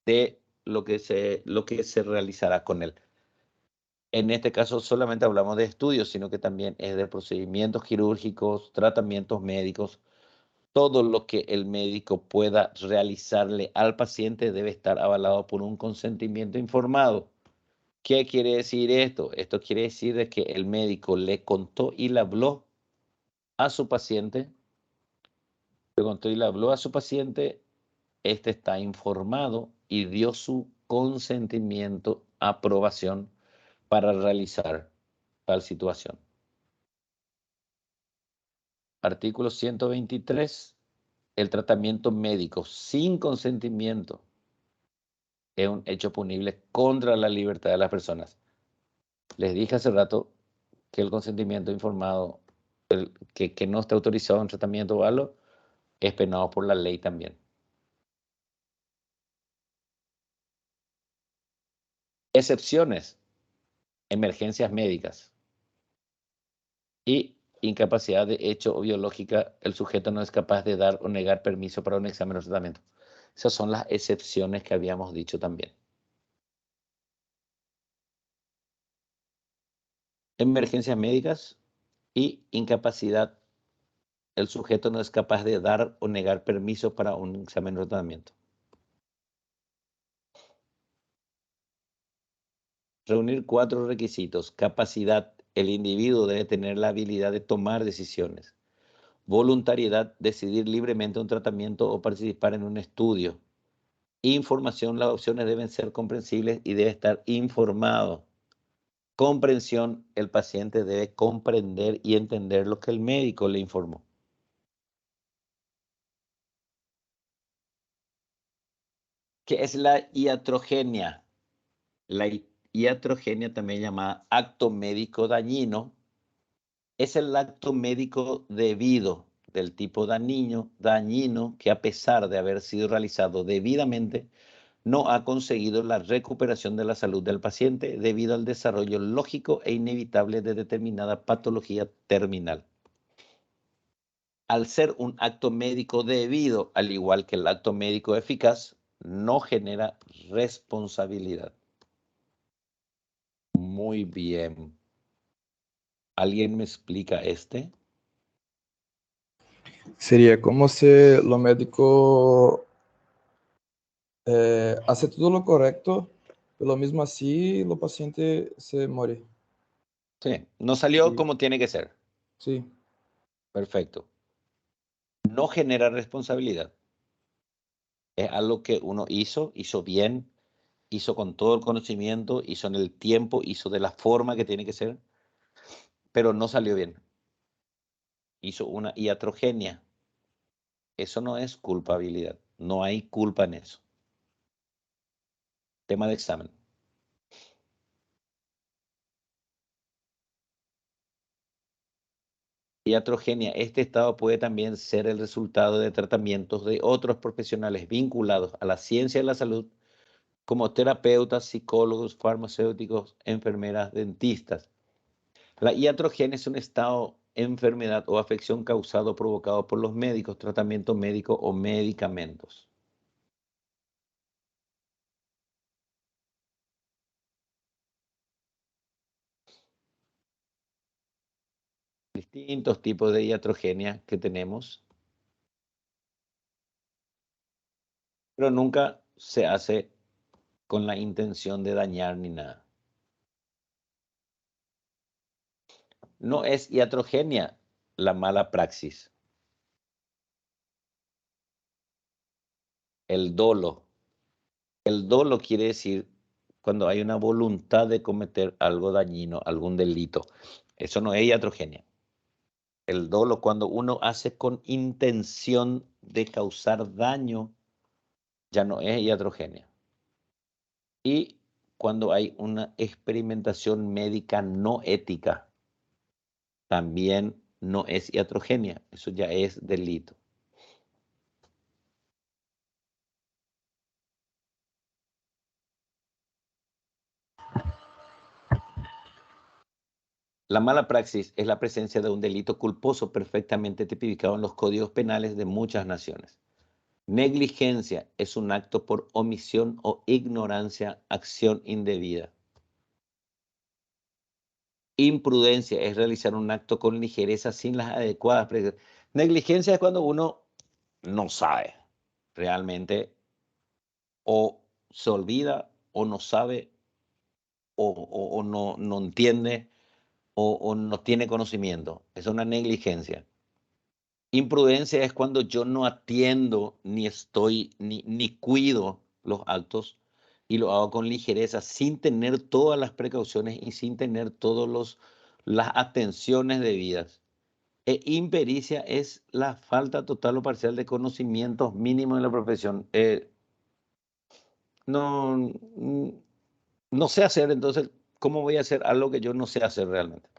de lo que se realizará con él. En este caso solamente hablamos de estudios, sino que también es de procedimientos quirúrgicos, tratamientos médicos. Todo lo que el médico pueda realizarle al paciente debe estar avalado por un consentimiento informado. ¿Qué quiere decir esto? Esto quiere decir de que el médico le contó y le habló a su paciente, este está informado y dio su consentimiento, aprobación para realizar tal situación. Artículo 123. El tratamiento médico sin consentimiento es un hecho punible contra la libertad de las personas. Les dije hace rato que el consentimiento informado, que no está autorizado en tratamiento o algo, es penado por la ley también. Excepciones: emergencias médicas. Y incapacidad de hecho o biológica, el sujeto no es capaz de dar o negar permiso para un examen o tratamiento. Esas son las excepciones que habíamos dicho también. Emergencias médicas y incapacidad, el sujeto no es capaz de dar o negar permiso para un examen o tratamiento. Reunir 4 requisitos. Capacidad, el individuo debe tener la habilidad de tomar decisiones. Voluntariedad, decidir libremente un tratamiento o participar en un estudio. Información, las opciones deben ser comprensibles y debe estar informado. Comprensión, el paciente debe comprender y entender lo que el médico le informó. ¿Qué es la iatrogenia? La iatrogenia, también llamada acto médico dañino, es el acto médico debido del tipo dañino que, a pesar de haber sido realizado debidamente, no ha conseguido la recuperación de la salud del paciente debido al desarrollo lógico e inevitable de determinada patología terminal. Al ser un acto médico debido, al igual que el acto médico eficaz, no genera responsabilidad. Muy bien. ¿Alguien me explica este? Sería como si lo médico hace todo lo correcto, pero mismo así el paciente se muere. Sí, no salió Sí. como tiene que ser. Sí. Perfecto. No genera responsabilidad. Es algo que uno hizo bien, hizo con todo el conocimiento, hizo en el tiempo, hizo de la forma que tiene que ser, pero no salió bien. Hizo una iatrogenia. Eso no es culpabilidad. No hay culpa en eso. Tema de examen. Iatrogenia. Este estado puede también ser el resultado de tratamientos de otros profesionales vinculados a la ciencia de la salud, como terapeutas, psicólogos, farmacéuticos, enfermeras, dentistas. La iatrogenia es un estado, enfermedad o afección causado o provocado por los médicos, tratamiento médico o medicamentos. Distintos tipos de iatrogenia que tenemos, pero nunca se hace con la intención de dañar ni nada. No es iatrogenia la mala praxis. El dolo. El dolo quiere decir cuando hay una voluntad de cometer algo dañino, algún delito. Eso no es iatrogenia. El dolo, cuando uno hace con intención de causar daño, ya no es iatrogenia. Y cuando hay una experimentación médica no ética, también no es iatrogenia. Eso ya es delito. La mala praxis es la presencia de un delito culposo perfectamente tipificado en los códigos penales de muchas naciones. Negligencia es un acto por omisión o ignorancia, acción indebida. Imprudencia es realizar un acto con ligereza sin las adecuadas precauciones. Negligencia es cuando uno no sabe realmente, o se olvida, o no sabe, o no entiende, o no tiene conocimiento. Es una negligencia. Imprudencia es cuando yo no atiendo, ni cuido los actos y lo hago con ligereza, sin tener todas las precauciones y sin tener todas las atenciones debidas. E impericia es la falta total o parcial de conocimientos mínimos en la profesión. No, no sé hacer, entonces, ¿cómo voy a hacer algo que yo no sé hacer realmente?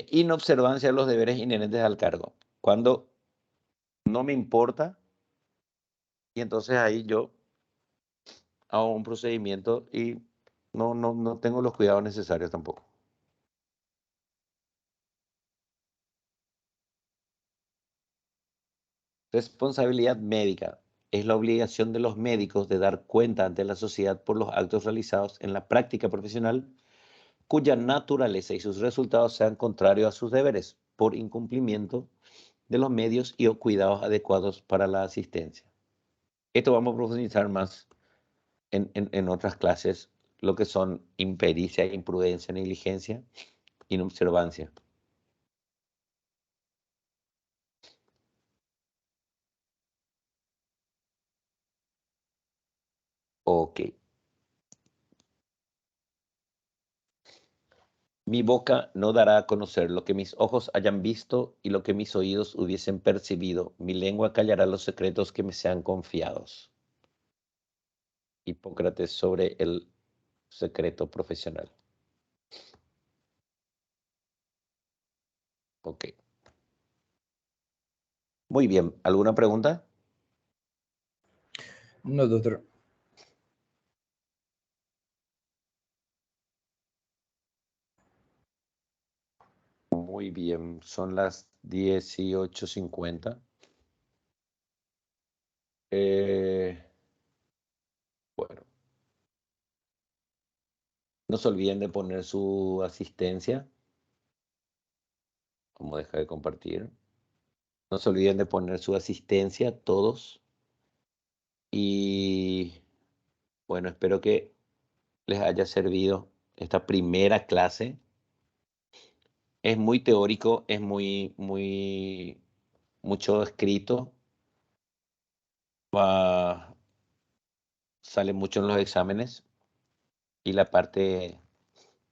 Inobservancia de los deberes inherentes al cargo. Cuando no me importa, y entonces ahí yo hago un procedimiento y no tengo los cuidados necesarios tampoco. Responsabilidad médica. Es la obligación de los médicos de dar cuenta ante la sociedad por los actos realizados en la práctica profesional cuya naturaleza y sus resultados sean contrarios a sus deberes por incumplimiento de los medios y o cuidados adecuados para la asistencia. Esto vamos a profundizar más en otras clases, lo que son impericia, imprudencia, negligencia, inobservancia. Ok. Mi boca no dará a conocer lo que mis ojos hayan visto y lo que mis oídos hubiesen percibido. Mi lengua callará los secretos que me sean confiados. Hipócrates sobre el secreto profesional. Ok. Muy bien. ¿Alguna pregunta? No, doctor. Muy bien. Son las 18:50. Bueno. No se olviden de poner su asistencia. Como deja de compartir. No se olviden de poner su asistencia todos. Y bueno, espero que les haya servido esta primera clase. Es muy teórico, es mucho escrito. Sale mucho en los exámenes y la parte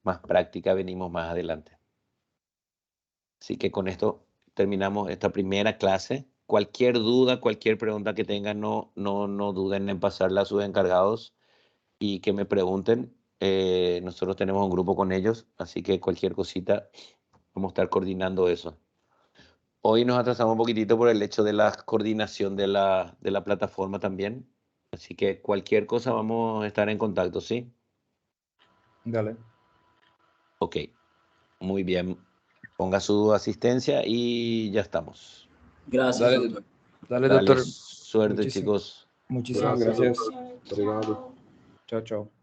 más práctica venimos más adelante. Así que con esto terminamos esta primera clase. Cualquier duda, cualquier pregunta que tengan, no duden en pasarla a sus encargados y que me pregunten. Nosotros tenemos un grupo con ellos, así que cualquier cosita vamos a estar coordinando eso. Hoy nos atrasamos un poquitito por el hecho de la coordinación de la plataforma también. Así que cualquier cosa vamos a estar en contacto, ¿sí? Dale. Ok, muy bien. Ponga su asistencia y ya estamos. Gracias, doctor. Dale, Dale, doctor. suerte, chicos. Muchísimas Gracias, gracias. doctor. Obrigado. Chao, chao.